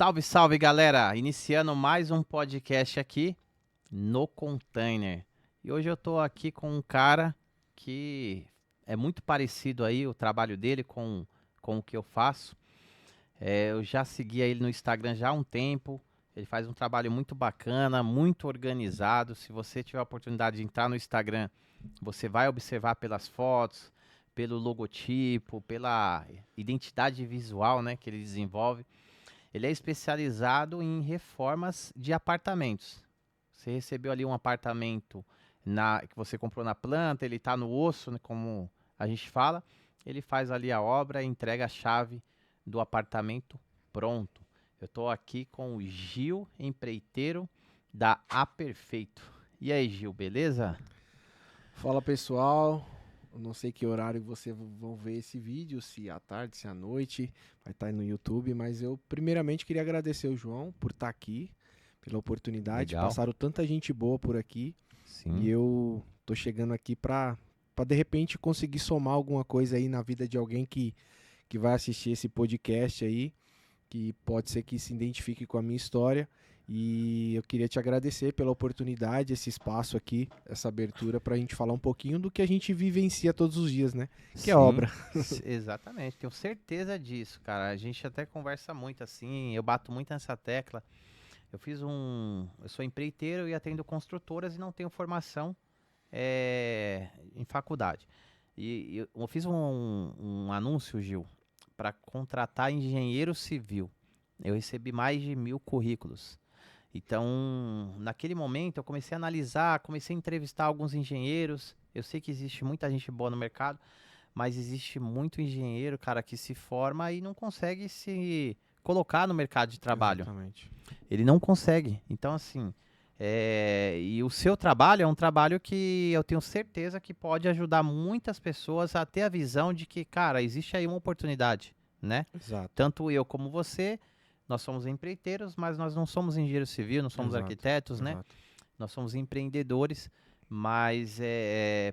Salve, salve, galera! Iniciando mais um podcast aqui no Container. E hoje eu tô aqui com um cara que é muito parecido aí o trabalho dele com o que eu faço. Eu já seguia ele no Instagram já há um tempo. Ele faz um trabalho muito bacana, muito organizado. Se você tiver a oportunidade de entrar no Instagram, você vai observar pelas fotos, pelo logotipo, pela identidade visual, né, que ele desenvolve. Ele é especializado em reformas de apartamentos. Você recebeu ali um apartamento que você comprou na planta, ele está no osso, né, como a gente fala. Ele faz ali a obra e entrega a chave do apartamento pronto. Eu estou aqui com o Gil, empreiteiro da A Perfeito. E aí, Gil, beleza? Fala pessoal, eu não sei que horário vocês vão ver esse vídeo, se à tarde, se à noite, vai estar aí no YouTube, mas eu primeiramente queria agradecer o João por estar aqui, pela oportunidade, Legal. passaram tanta gente boa por aqui e Sim. eu tô chegando aqui para de repente conseguir somar alguma coisa aí na vida de alguém que vai assistir esse podcast aí, que pode ser que se identifique com a minha história. E eu queria te agradecer pela oportunidade, esse espaço aqui, essa abertura para a gente falar um pouquinho do que a gente vivencia todos os dias, né? Que é Sim, obra. exatamente. Tenho certeza disso, cara. A gente até conversa muito assim, eu bato muito nessa tecla. Eu sou empreiteiro e atendo construtoras e não tenho formação em faculdade. E eu fiz um anúncio, Gil, para contratar engenheiro civil. Eu recebi mais de 1.000 currículos. Então, naquele momento, eu comecei a analisar, comecei a entrevistar alguns engenheiros. Eu sei que existe muita gente boa no mercado, mas existe muito engenheiro, cara, que se forma e não consegue se colocar no mercado de trabalho. Exatamente. Ele não consegue. Então, assim, e o seu trabalho é um trabalho que eu tenho certeza que pode ajudar muitas pessoas a ter a visão de que, cara, existe aí uma oportunidade, né? Exato. Tanto eu como você, nós somos empreiteiros, mas nós não somos engenheiro civil, não somos Exato. arquitetos, né? Exato. Nós somos empreendedores, mas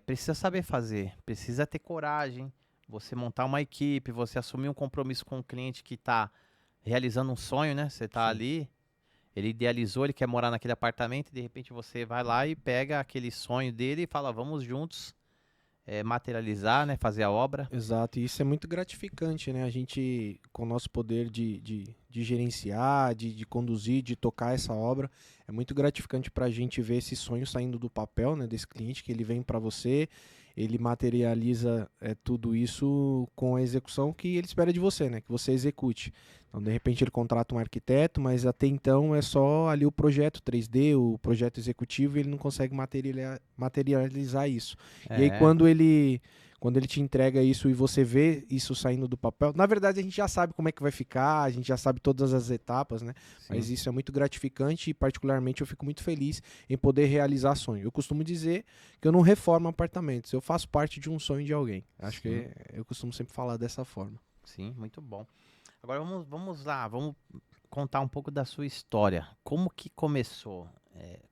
precisa saber fazer, precisa ter coragem, você montar uma equipe, você assumir um compromisso com o cliente que está realizando um sonho, né? Você está Sim. ali, ele idealizou, ele quer morar naquele apartamento, e de repente você vai lá e pega aquele sonho dele e fala, vamos juntos materializar, né? Fazer a obra. Exato, e isso é muito gratificante, né? A gente, com o nosso poder de gerenciar, de conduzir, de tocar essa obra, é muito gratificante para a gente ver esse sonho saindo do papel, né? Desse cliente, que ele vem para você, ele materializa tudo isso com a execução que ele espera de você, né? Que você execute. Então, de repente, ele contrata um arquiteto, mas até então é só ali o projeto 3D, o projeto executivo, e ele não consegue materializar isso. E aí, É, quando ele te entrega isso e você vê isso saindo do papel, na verdade a gente já sabe como é que vai ficar, a gente já sabe todas as etapas, né? sim. Mas isso é muito gratificante e particularmente eu fico muito feliz em poder realizar sonho. Eu costumo dizer que eu não reformo apartamentos, eu faço parte de um sonho de alguém. Acho Sim, que eu costumo sempre falar dessa forma. sim, muito bom. Agora vamos lá, vamos contar um pouco da sua história. Como que começou?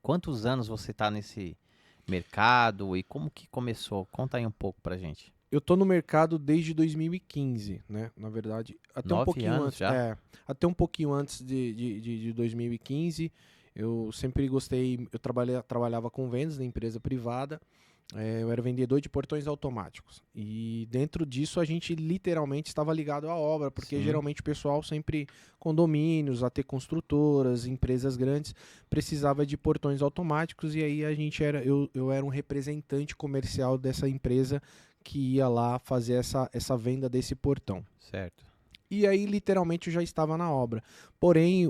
Quantos anos você está nesse mercado e como que começou? Conta aí um pouco pra gente. Eu tô no mercado desde 2015, né? Na verdade, até um 9 pouquinho anos antes, já? até um pouquinho antes de 2015, eu sempre gostei, eu trabalhava com vendas na empresa privada, eu era vendedor de portões automáticos. E dentro disso a gente literalmente estava ligado à obra, porque Sim. geralmente o pessoal sempre, condomínios, até construtoras, empresas grandes, precisava de portões automáticos e aí eu era um representante comercial dessa empresa que ia lá fazer essa venda desse portão. Certo. E aí, literalmente, eu já estava na obra. Porém,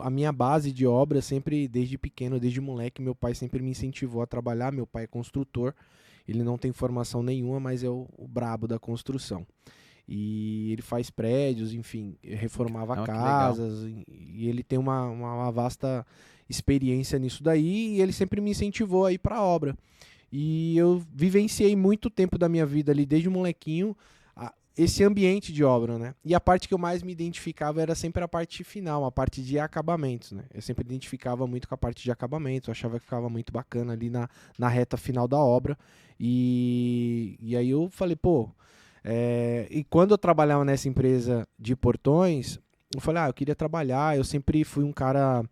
a minha base de obra, sempre, desde pequeno, desde moleque, meu pai sempre me incentivou a trabalhar. Meu pai é construtor, ele não tem formação nenhuma, mas é o brabo da construção. E ele faz prédios, enfim, reformava Não, que legal. casas, e ele tem uma vasta experiência nisso daí, e ele sempre me incentivou a ir para a obra. E eu vivenciei muito tempo da minha vida ali, desde molequinho, esse ambiente de obra, né? E a parte que eu mais me identificava era sempre a parte final, a parte de acabamentos, né? Eu sempre identificava muito com a parte de acabamentos, eu achava que ficava muito bacana ali na reta final da obra. E aí eu falei, pô, e quando eu trabalhava nessa empresa de portões, eu falei, eu queria trabalhar, eu sempre fui um cara,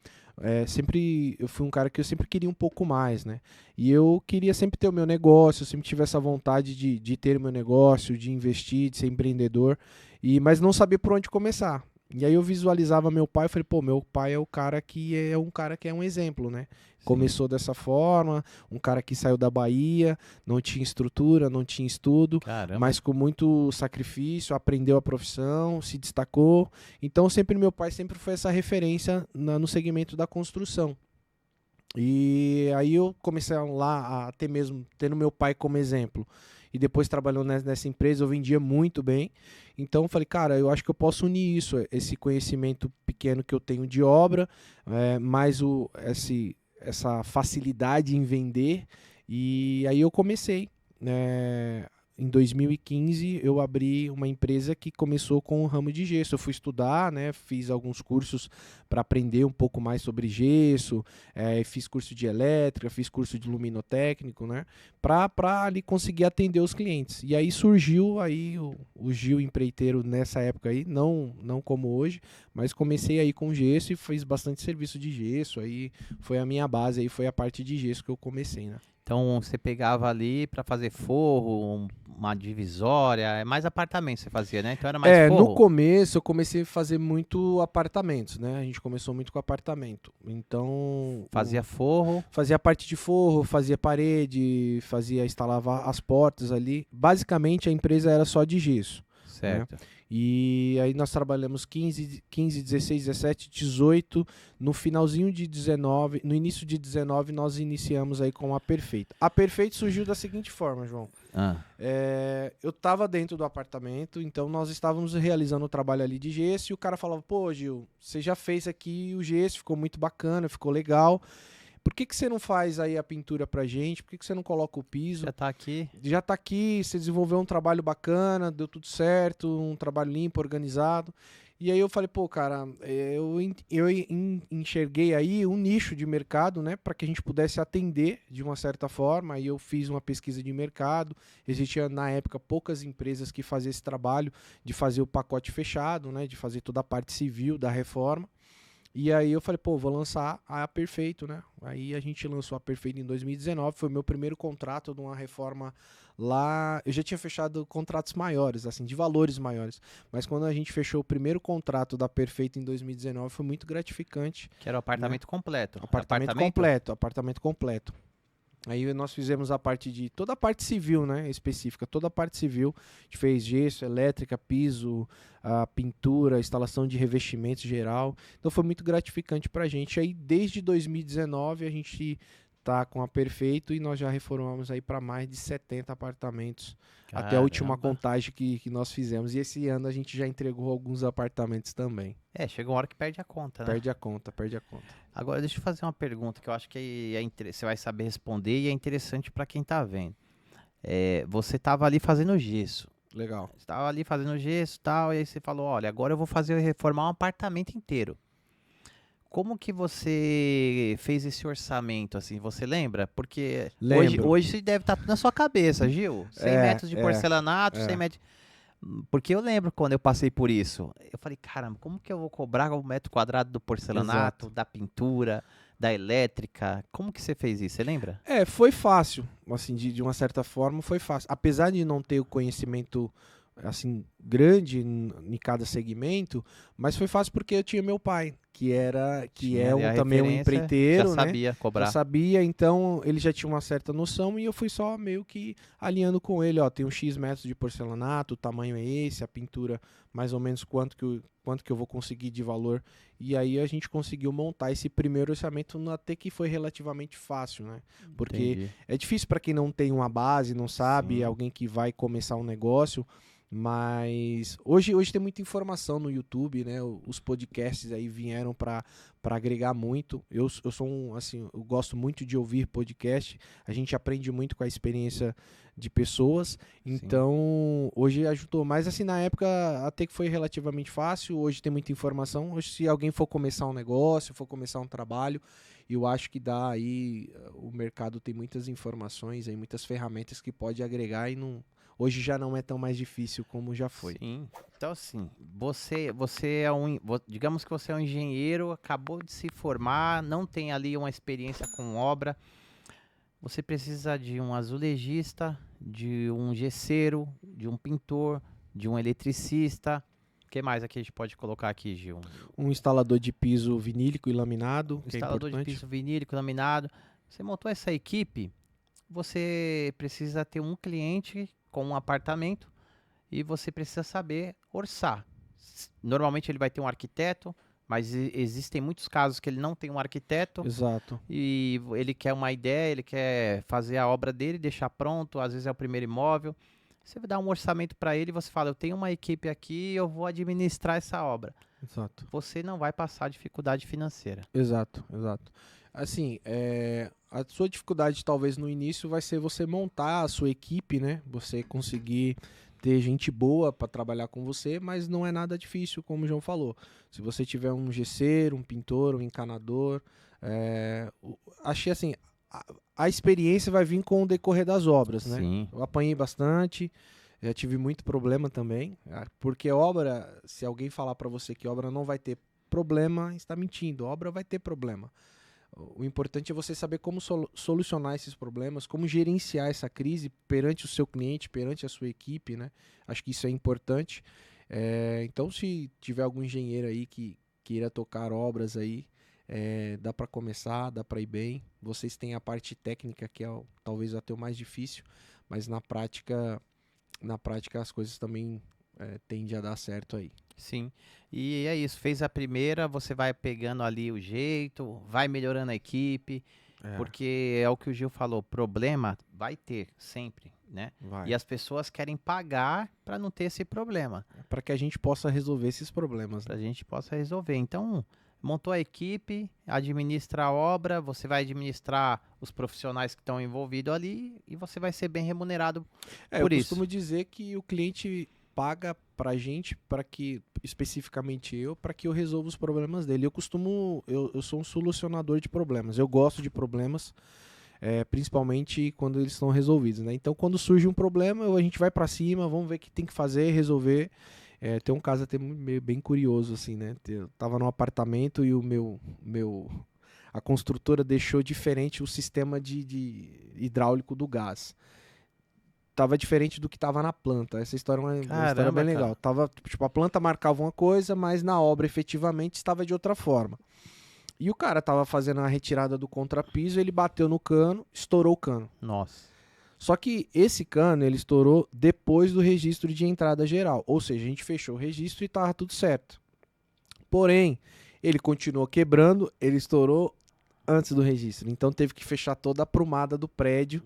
eu fui um cara que eu sempre queria um pouco mais, né? E eu queria sempre ter o meu negócio, eu sempre tive essa vontade de ter o meu negócio, de investir, de ser empreendedor, mas não sabia por onde começar. E aí eu visualizava meu pai, eu falei, pô, meu pai é o cara que é um exemplo, né? Sim. Começou dessa forma, um cara que saiu da Bahia, não tinha estrutura, não tinha estudo, Caramba. mas com muito sacrifício, aprendeu a profissão, se destacou. Então meu pai sempre foi essa referência no segmento da construção. E aí eu comecei lá a ter mesmo, tendo meu pai como exemplo. E depois trabalhando nessa empresa, eu vendia muito bem. Então eu falei, cara, eu acho que eu posso unir isso, esse conhecimento pequeno que eu tenho de obra, mais essa facilidade em vender. E aí eu comecei, né? Em 2015 eu abri uma empresa que começou com o ramo de gesso. Eu fui estudar, né? Fiz alguns cursos para aprender um pouco mais sobre gesso, fiz curso de elétrica, fiz curso de luminotécnico, né? Para ali conseguir atender os clientes. E aí surgiu aí o Gil empreiteiro nessa época aí, não como hoje, mas comecei aí com gesso e fiz bastante serviço de gesso. Aí foi a minha base, aí foi a parte de gesso que eu comecei, né? Então você pegava ali pra fazer forro, uma divisória, é mais apartamento você fazia, né? Então era mais No forro? começo eu comecei a fazer muito apartamentos, né? A gente começou muito com apartamento. Então, Fazia forro, fazia parte de forro, fazia parede, instalava as portas ali. Basicamente a empresa era só de gesso, né? certo. E aí nós trabalhamos 15, 16, 17, 18. No finalzinho de 19, no início de 19, nós iniciamos aí com a Perfeito. A Perfeito surgiu da seguinte forma, João. Ah, Eu estava dentro do apartamento, então nós estávamos realizando o trabalho ali de gesso e o cara falava, pô, Gil, você já fez aqui o gesso, ficou muito bacana, ficou legal. Por que você não faz aí a pintura pra gente? Por que você não coloca o piso? já tá aqui. Já tá aqui, você desenvolveu um trabalho bacana, deu tudo certo, um trabalho limpo, organizado. E aí eu falei, pô, cara, enxerguei aí um nicho de mercado, né, para que a gente pudesse atender de uma certa forma. Aí eu fiz uma pesquisa de mercado. Existia na época poucas empresas que faziam esse trabalho de fazer o pacote fechado, né, de fazer toda a parte civil da reforma. E aí eu falei, pô, vou lançar a Perfeito, né? Aí a gente lançou a Perfeito em 2019, foi o meu primeiro contrato de uma reforma lá. Eu já tinha fechado contratos maiores, assim, de valores maiores. Mas quando a gente fechou o primeiro contrato da Perfeito em 2019, foi muito gratificante, Que era o né? apartamento completo. Apartamento completo, apartamento completo. Aí nós fizemos toda a parte civil, né, específica, toda a parte civil. A gente fez gesso, elétrica, piso, a pintura, instalação de revestimentos geral. Então foi muito gratificante pra gente. Aí desde 2019 a gente tá com a Perfeito e nós já reformamos aí para mais de 70 apartamentos. Até a última Caramba. contagem que nós fizemos. E esse ano a gente já entregou alguns apartamentos também. É, chega uma hora que perde a conta, né? Perde a conta, perde a conta. Agora deixa eu fazer uma pergunta que eu acho que você vai saber responder e é interessante pra quem tá vendo. Você tava ali fazendo gesso. Legal. Você tava ali fazendo gesso e tal, e aí você falou, olha, agora eu vou reformar um apartamento inteiro. Como que você fez esse orçamento, assim, você lembra? Porque Lembro. hoje você deve estar tudo na sua cabeça, Gil. 100 metros de porcelanato, 100 é. metros... Porque eu lembro quando eu passei por isso. Eu falei, caramba, como que eu vou cobrar o metro quadrado do porcelanato, Exato. da pintura, da elétrica? Como que você fez isso, você lembra? Foi fácil, assim, de uma certa forma foi fácil. Apesar de não ter o conhecimento, assim, grande em cada segmento, mas foi fácil porque eu tinha meu pai, que Tinha é ali a também um referência, já empreiteiro, né? sabia Já cobrar. sabia, então ele já tinha uma certa noção e eu fui só meio que alinhando com ele, ó, tem um X metros de porcelanato, o tamanho é esse, a pintura mais ou menos quanto que eu vou conseguir de valor. E aí a gente conseguiu montar esse primeiro orçamento até que foi relativamente fácil, né? Porque Entendi. é difícil para quem não tem uma base, não sabe, Sim, alguém que vai começar um negócio, mas hoje tem muita informação no YouTube, né? Os podcasts aí vieram para agregar muito. Eu sou assim, eu gosto muito de ouvir podcast. A gente aprende muito com a experiência de pessoas. sim. Então, hoje ajudou. Mas assim, na época até que foi relativamente fácil. Hoje tem muita informação. Hoje, se alguém for começar um negócio, for começar um trabalho, eu acho que dá aí, o mercado tem muitas informações aí, muitas ferramentas que pode agregar e não hoje já não é tão mais difícil como já foi. Sim. Então, assim, você é digamos que você é um engenheiro, acabou de se formar, não tem ali uma experiência com obra. Você precisa de um azulejista, de um gesseiro, de um pintor, de um eletricista. O que mais aqui a gente pode colocar aqui, Gil? Um instalador de piso vinílico e laminado, que é Instalador de importante. piso vinílico, laminado. Você montou essa equipe, você precisa ter um cliente com um apartamento e você precisa saber orçar. Normalmente ele vai ter um arquiteto, mas existem muitos casos que ele não tem um arquiteto. Exato. E ele quer uma ideia, ele quer fazer a obra dele, deixar pronto, às vezes é o primeiro imóvel. Você vai dar um orçamento para ele e você fala, eu tenho uma equipe aqui, eu vou administrar essa obra. Exato. Você não vai passar dificuldade financeira. Exato. Assim, a sua dificuldade talvez no início vai ser você montar a sua equipe, né? Você conseguir ter gente boa para trabalhar com você, mas não é nada difícil, como o João falou. Se você tiver um gesseiro, um pintor, um encanador, achei assim, a experiência vai vir com o decorrer das obras, né? Sim. Eu apanhei bastante, já tive muito problema também, porque obra, se alguém falar para você que obra não vai ter problema, está mentindo, obra vai ter problema. O importante é você saber como solucionar esses problemas, como gerenciar essa crise perante o seu cliente, perante a sua equipe, né? Acho que isso é importante. Então, se tiver algum engenheiro aí que queira tocar obras aí, dá para começar, dá para ir bem. Vocês têm a parte técnica que é talvez até o mais difícil, mas na prática as coisas também tendem a dar certo aí. Sim, e é isso, fez a primeira, você vai pegando ali o jeito, vai melhorando a equipe, porque é o que o Gil falou, problema vai ter sempre, né? Vai. E as pessoas querem pagar para não ter esse problema, Para que a gente possa resolver esses problemas, né? para a gente possa resolver. Então, montou a equipe, administra a obra, você vai administrar os profissionais que estão envolvidos ali e você vai ser bem remunerado por eu isso. costumo dizer que o cliente paga pra gente, para que, especificamente para que eu resolva os problemas dele. Eu sou um solucionador de problemas. Eu gosto de problemas, principalmente quando eles estão resolvidos, né? Então, quando surge um problema, a gente vai pra cima, vamos ver o que tem que fazer, resolver. Tem um caso até bem curioso, assim, né? Eu tava num apartamento e a construtora deixou diferente o sistema de hidráulico do gás. Tava diferente do que tava na planta. Essa história é uma história bem legal. Tava, tipo, a planta marcava uma coisa, mas na obra efetivamente estava de outra forma. E o cara tava fazendo a retirada do contrapiso, ele bateu no cano, estourou o cano. Nossa. Só que esse cano, ele estourou depois do registro de entrada geral. Ou seja, a gente fechou o registro e tava tudo certo. Porém, ele continuou quebrando, ele estourou antes do registro. Então teve que fechar toda a prumada do prédio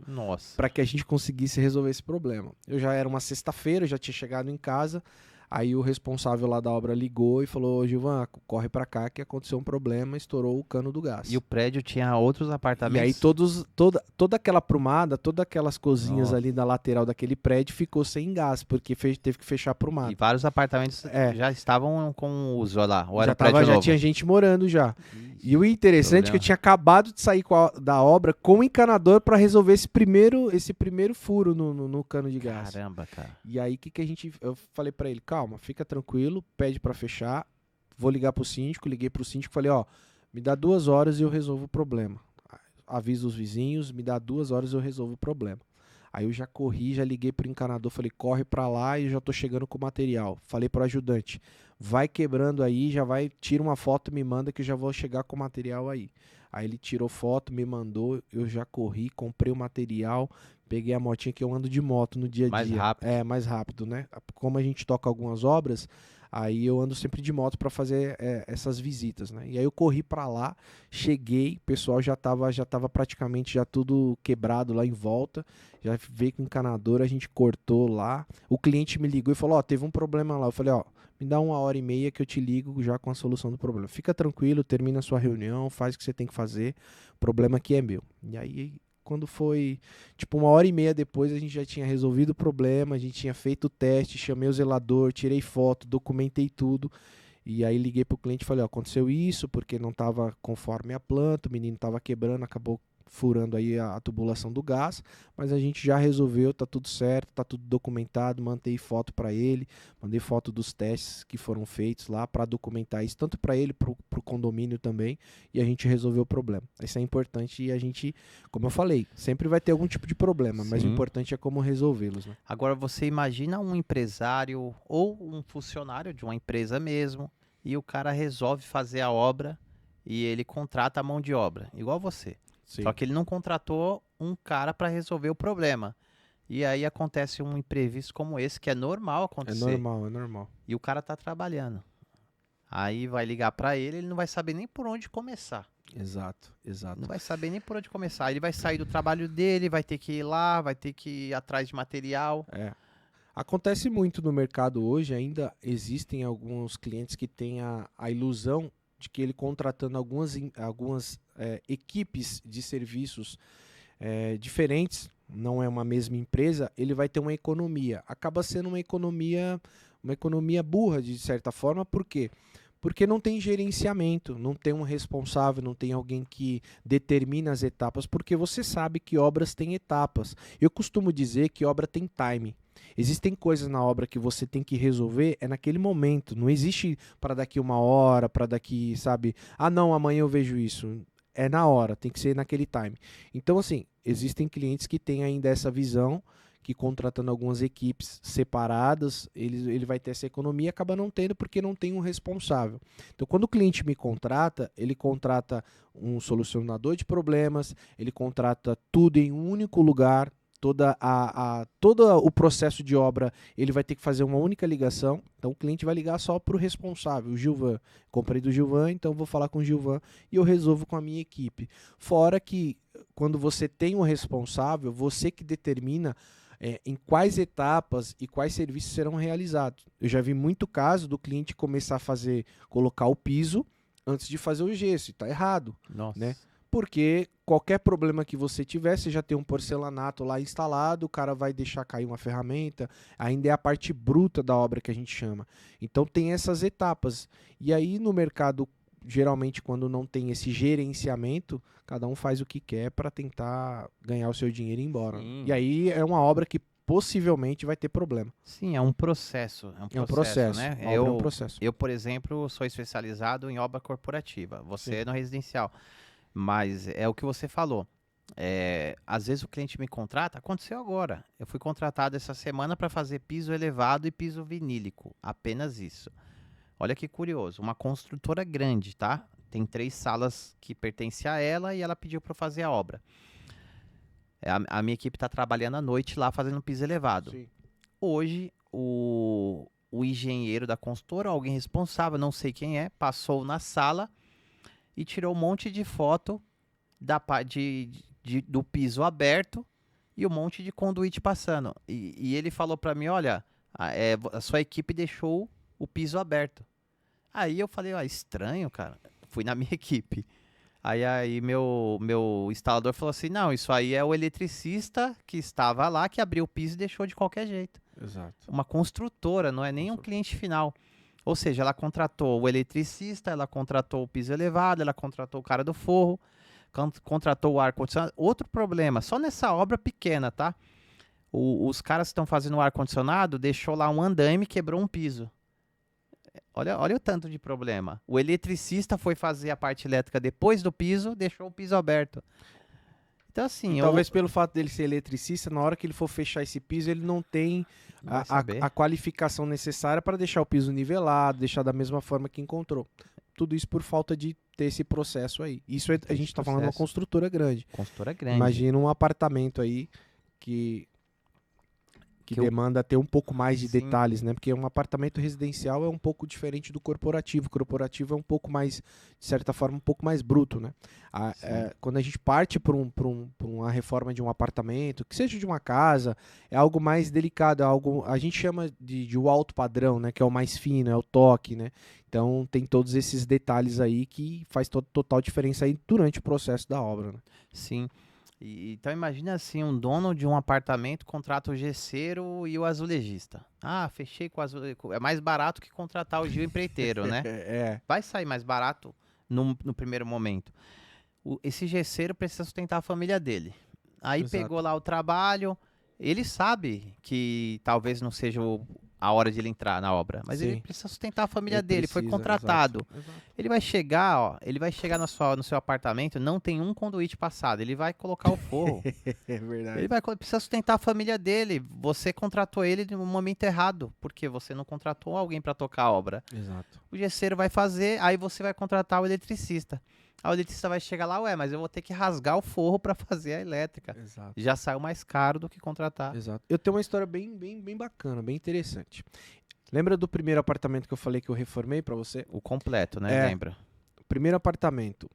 para que a gente conseguisse resolver esse problema. Eu já era uma sexta-feira, já tinha chegado em casa, aí o responsável lá da obra ligou e falou: Gilvan, corre para cá que aconteceu um problema, estourou o cano do gás. E o prédio tinha outros apartamentos? E aí toda aquela prumada, todas aquelas cozinhas ali da lateral daquele prédio ficou sem gás, porque teve que fechar a prumada. E vários apartamentos já estavam com uso lá. Ou era já tinha gente morando já. E o interessante é que eu tinha acabado de sair da obra com o encanador para resolver esse primeiro furo no cano de gás. Caramba, cara. E aí eu falei para ele: calma, fica tranquilo, pede para fechar, vou ligar pro síndico. Liguei pro síndico, falei: ó, me dá 2 horas e eu resolvo o problema. Aviso os vizinhos, me dá 2 horas e eu resolvo o problema. Aí eu já corri, já liguei pro encanador, falei: corre pra lá e já tô chegando com o material. Falei pro ajudante: vai quebrando aí, já vai, tira uma foto, me manda que eu já vou chegar com o material aí. Aí ele tirou foto, me mandou, eu já corri, comprei o material, peguei a motinha, que eu ando de moto no dia a dia. Mais rápido. Mais rápido, né? Como a gente toca algumas obras, aí eu ando sempre de moto para fazer essas visitas, né? E aí eu corri para lá, cheguei, o pessoal já tava praticamente já tudo quebrado lá em volta, já veio com o encanador, a gente cortou lá. O cliente me ligou e falou: ó, teve um problema lá. Eu falei: ó, me dá 1h30 que eu te ligo já com a solução do problema. Fica tranquilo, termina a sua reunião, faz o que você tem que fazer, o problema aqui é meu. E aí, quando foi, tipo, 1h30 depois, a gente já tinha resolvido o problema, a gente tinha feito o teste, chamei o zelador, tirei foto, documentei tudo. E aí liguei pro cliente e falei: ó, aconteceu isso porque não estava conforme a planta, o menino estava quebrando, acabou furando aí a tubulação do gás, mas a gente já resolveu, tá tudo certo, tá tudo documentado, mandei foto para ele, mandei foto dos testes que foram feitos lá para documentar isso, tanto para ele, pro condomínio também, e a gente resolveu o problema. Isso é importante e a gente, como eu falei, sempre vai ter algum tipo de problema, mas o Sim. importante é como resolvê-los, né? Agora você imagina um empresário ou um funcionário de uma empresa mesmo, e o cara resolve fazer a obra e ele contrata a mão de obra, igual você. Sim. Só que ele não contratou um cara para resolver o problema. E aí acontece um imprevisto como esse, que é normal É acontecer. normal, é normal. E o cara tá trabalhando. Aí vai ligar para ele não vai saber nem por onde começar. Exato, exato. Não vai saber nem por onde começar. Ele vai sair do trabalho dele, vai ter que ir lá, vai ter que ir atrás de material. É. Acontece muito no mercado hoje, ainda existem alguns clientes que têm a ilusão de que ele contratando algumas equipes de serviços diferentes, não é uma mesma empresa, ele vai ter uma economia. Acaba sendo uma economia burra, de certa forma, por quê? Porque não tem gerenciamento, não tem um responsável, não tem alguém que determina as etapas, porque você sabe que obras têm etapas. Eu costumo dizer que obra tem time. Existem coisas na obra que você tem que resolver naquele momento. Não existe para daqui uma hora, para daqui, sabe? Ah, não, amanhã eu vejo isso. É na hora, tem que ser naquele time. Então, assim, existem clientes que têm ainda essa visão, que contratando algumas equipes separadas, ele vai ter essa economia e acaba não tendo porque não tem um responsável. Então, quando o cliente me contrata, ele contrata um solucionador de problemas, ele contrata tudo em um único lugar, todo o processo de obra ele vai ter que fazer uma única ligação. Então o cliente vai ligar só para o responsável, o Gilvan. Comprei do Gilvan, então vou falar com o Gilvan e eu resolvo com a minha equipe. Fora que quando você tem um responsável, você que determina em quais etapas e quais serviços serão realizados. Eu já vi muito caso do cliente começar a colocar o piso antes de fazer o gesso. Está errado. Nossa. Né? Porque qualquer problema que você tiver, você já tem um porcelanato lá instalado, o cara vai deixar cair uma ferramenta, ainda é a parte bruta da obra que a gente chama. Então tem essas etapas. E aí no mercado, geralmente quando não tem esse gerenciamento, cada um faz o que quer para tentar ganhar o seu dinheiro e ir embora. Sim. E aí é uma obra que possivelmente vai ter problema. Sim, é um processo. É um processo, né? obra é um processo. Eu, por exemplo, sou especializado em obra corporativa. Você é no residencial. Mas é o que você falou. Às vezes o cliente me contrata, aconteceu agora. Eu fui contratado essa semana para fazer piso elevado e piso vinílico. Apenas isso. Olha que curioso. Uma construtora grande, tá? Tem 3 salas que pertencem a ela e ela pediu para eu fazer a obra. A minha equipe está trabalhando à noite lá fazendo piso elevado. Sim. Hoje, o engenheiro da construtora, alguém responsável, não sei quem é, passou na sala e tirou um monte de foto do piso aberto e um monte de conduíte passando. E ele falou para mim, olha, a sua equipe deixou o piso aberto. Aí eu falei, estranho, cara. Fui na minha equipe. Aí meu instalador falou assim, não, isso aí é o eletricista que estava lá, que abriu o piso e deixou de qualquer jeito. Exato. Uma construtora, não é nem um cliente final. Ou seja, ela contratou o eletricista, ela contratou o piso elevado, ela contratou o cara do forro, contratou o ar-condicionado. Outro problema, só nessa obra pequena, tá? Os caras que estão fazendo o ar-condicionado deixou lá um andaime e quebrou um piso. Olha o tanto de problema. O eletricista foi fazer a parte elétrica depois do piso, deixou o piso aberto. Então, assim... Talvez pelo fato dele ser eletricista, na hora que ele for fechar esse piso, ele não tem a qualificação necessária para deixar o piso nivelado, deixar da mesma forma que encontrou. Tudo isso por falta de ter esse processo aí. Isso a gente está falando de uma construtora grande. Construtora grande. Imagina um apartamento aí que demanda ter um pouco mais de detalhes, né? Porque um apartamento residencial é um pouco diferente do corporativo. O corporativo é um pouco mais, de certa forma, um pouco mais bruto, né? Quando a gente parte para uma reforma de um apartamento, que seja de uma casa, é algo mais delicado, a gente chama de o alto padrão, né? Que é o mais fino, é o toque, né? Então tem todos esses detalhes aí que faz total diferença aí durante o processo da obra, né? Sim. Então imagina assim, um dono de um apartamento contrata o gesseiro e o azulejista. Fechei com o azulejista. É mais barato que contratar o Gil empreiteiro, né? Vai sair mais barato no primeiro momento. esse gesseiro precisa sustentar a família dele. Aí Exato. pegou lá o trabalho, ele sabe que talvez não seja a hora de ele entrar na obra, mas ele Sim. precisa sustentar a família Ele dele, foi precisa, contratado. exato. Ele vai chegar, ó, ele vai chegar no seu apartamento, não tem um conduíte passado, ele vai colocar o forro. É verdade. Ele precisa sustentar a família dele. Você contratou ele no momento errado, porque você não contratou alguém para tocar a obra. Exato. O gesseiro vai fazer, aí você vai contratar o eletricista. Aí o eletricista vai chegar lá, ué, mas eu vou ter que rasgar o forro para fazer a elétrica. Exato. Já saiu mais caro do que contratar. Exato. Eu tenho uma história bem bacana, bem interessante. Lembra do primeiro apartamento que eu falei que eu reformei pra você? O completo, né? É. Lembra? Primeiro apartamento.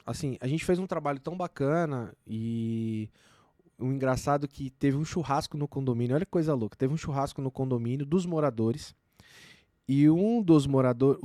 Assim, a gente fez um trabalho tão bacana e o engraçado é que teve um churrasco no condomínio. Olha que coisa louca. Teve um churrasco no condomínio dos moradores e um dos moradores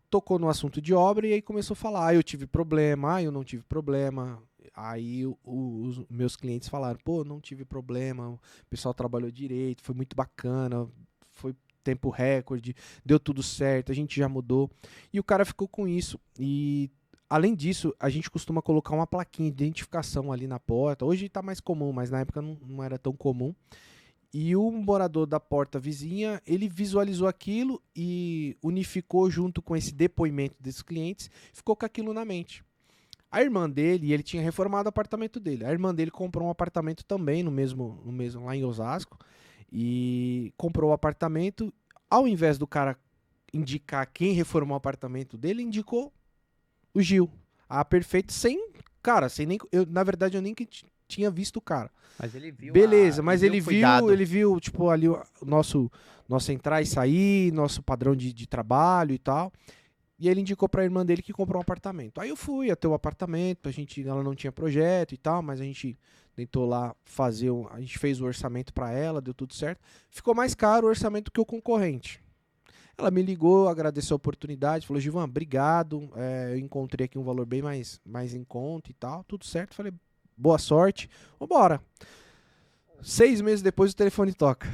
tocou no assunto de obra e aí começou a falar: ah, eu tive problema, ah, eu não tive problema. Aí os meus clientes falaram: pô, não tive problema, o pessoal trabalhou direito, foi muito bacana, foi tempo recorde, deu tudo certo, a gente já mudou. E o cara ficou com isso. E além disso, a gente costuma colocar uma plaquinha de identificação ali na porta. Hoje está mais comum, mas na época não era tão comum. E o morador da porta vizinha, ele visualizou aquilo e unificou junto com esse depoimento desses clientes, ficou com aquilo na mente. A irmã dele, ele tinha reformado o apartamento dele. A irmã dele comprou um apartamento também no mesmo lá em Osasco e comprou o apartamento. Ao invés do cara indicar quem reformou o apartamento dele, indicou o Gil. Ah, perfeito, sem nem, na verdade eu nem tinha visto o cara. Mas ele viu. Beleza, mas ele cuidado. viu, tipo, ali o nosso entrar e sair, nosso padrão de trabalho e tal. E ele indicou pra irmã dele que comprou um apartamento. Aí eu fui até o apartamento, ela não tinha projeto e tal, mas a gente tentou lá a gente fez o orçamento pra ela, deu tudo certo. Ficou mais caro o orçamento que o concorrente. Ela me ligou, agradeceu a oportunidade, falou: Givan, obrigado, eu encontrei aqui um valor bem mais em conta e tal, tudo certo. Falei: boa sorte, vambora. 6 meses depois o telefone toca.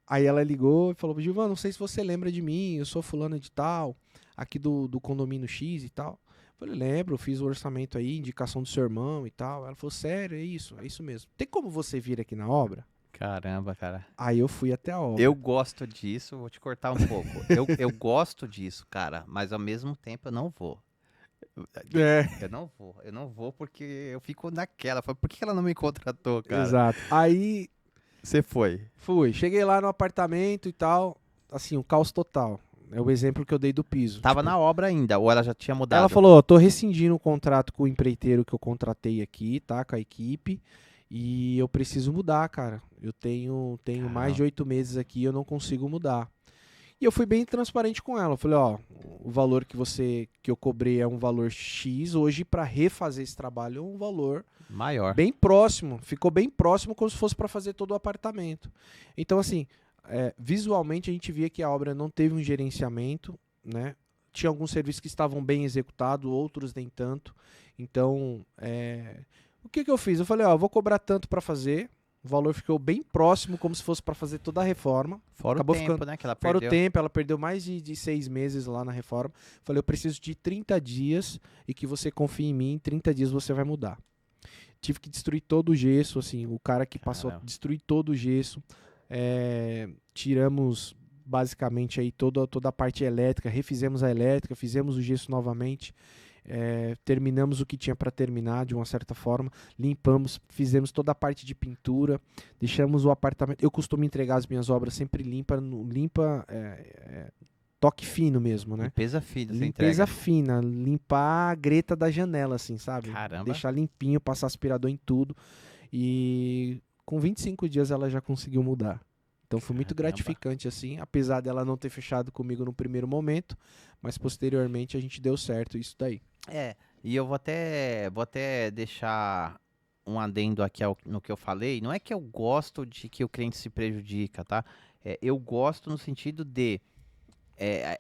Aí ela ligou e falou: Givan, não sei se você lembra de mim, eu sou fulana de tal, aqui do condomínio X e tal. Eu falei: lembro, fiz o orçamento aí, indicação do seu irmão e tal. Ela falou: sério, é isso mesmo. Tem como você vir aqui na obra? Caramba, cara. Aí eu fui até a obra. Eu gosto disso, vou te cortar um pouco. Eu gosto disso, cara, mas ao mesmo tempo eu não vou. Eu não vou porque eu fico naquela. Por que ela não me contratou, cara? Exato. Aí você foi. Fui. Cheguei lá no apartamento e tal. Assim, um caos total. É o exemplo que eu dei do piso. Tava na obra ainda, ou ela já tinha mudado? Ela falou: ó, tô rescindindo o contrato com o empreiteiro que eu contratei aqui, tá? Com a equipe. E eu preciso mudar, cara. Eu tenho mais de 8 meses aqui e eu não consigo mudar. E eu fui bem transparente com ela. Eu falei: ó, o valor que eu cobrei é um valor X. Hoje, para refazer esse trabalho, é um valor maior. Bem próximo. Ficou bem próximo, como se fosse para fazer todo o apartamento. Então, assim, visualmente a gente via que a obra não teve um gerenciamento, né? Tinha alguns serviços que estavam bem executados, outros nem tanto. Então, o que eu fiz? Eu falei: ó, eu vou cobrar tanto para fazer. O valor ficou bem próximo, como se fosse para fazer toda a reforma. Fora Acabou o tempo, ficando, né, que ela fora perdeu. o tempo, ela perdeu mais de 6 meses lá na reforma. Falei: eu preciso de 30 dias e que você confie em mim, em 30 dias você vai mudar. Tive que destruir todo o gesso, assim, o cara que passou a destruir todo o gesso. Tiramos basicamente aí toda a parte elétrica, refizemos a elétrica, fizemos o gesso novamente. Terminamos o que tinha para terminar de uma certa forma, limpamos, fizemos toda a parte de pintura, deixamos o apartamento. Eu costumo entregar as minhas obras sempre limpa, toque fino mesmo, né? Limpeza fina, você Limpeza entrega. fina, limpar a greta da janela, assim, sabe? Caramba. Deixar limpinho, passar aspirador em tudo. E com 25 dias ela já conseguiu mudar. Então foi muito gratificante, assim, apesar dela não ter fechado comigo no primeiro momento, mas posteriormente a gente deu certo isso daí. E eu vou até deixar um adendo aqui no que eu falei. Não é que eu gosto de que o cliente se prejudica, tá? Eu gosto no sentido de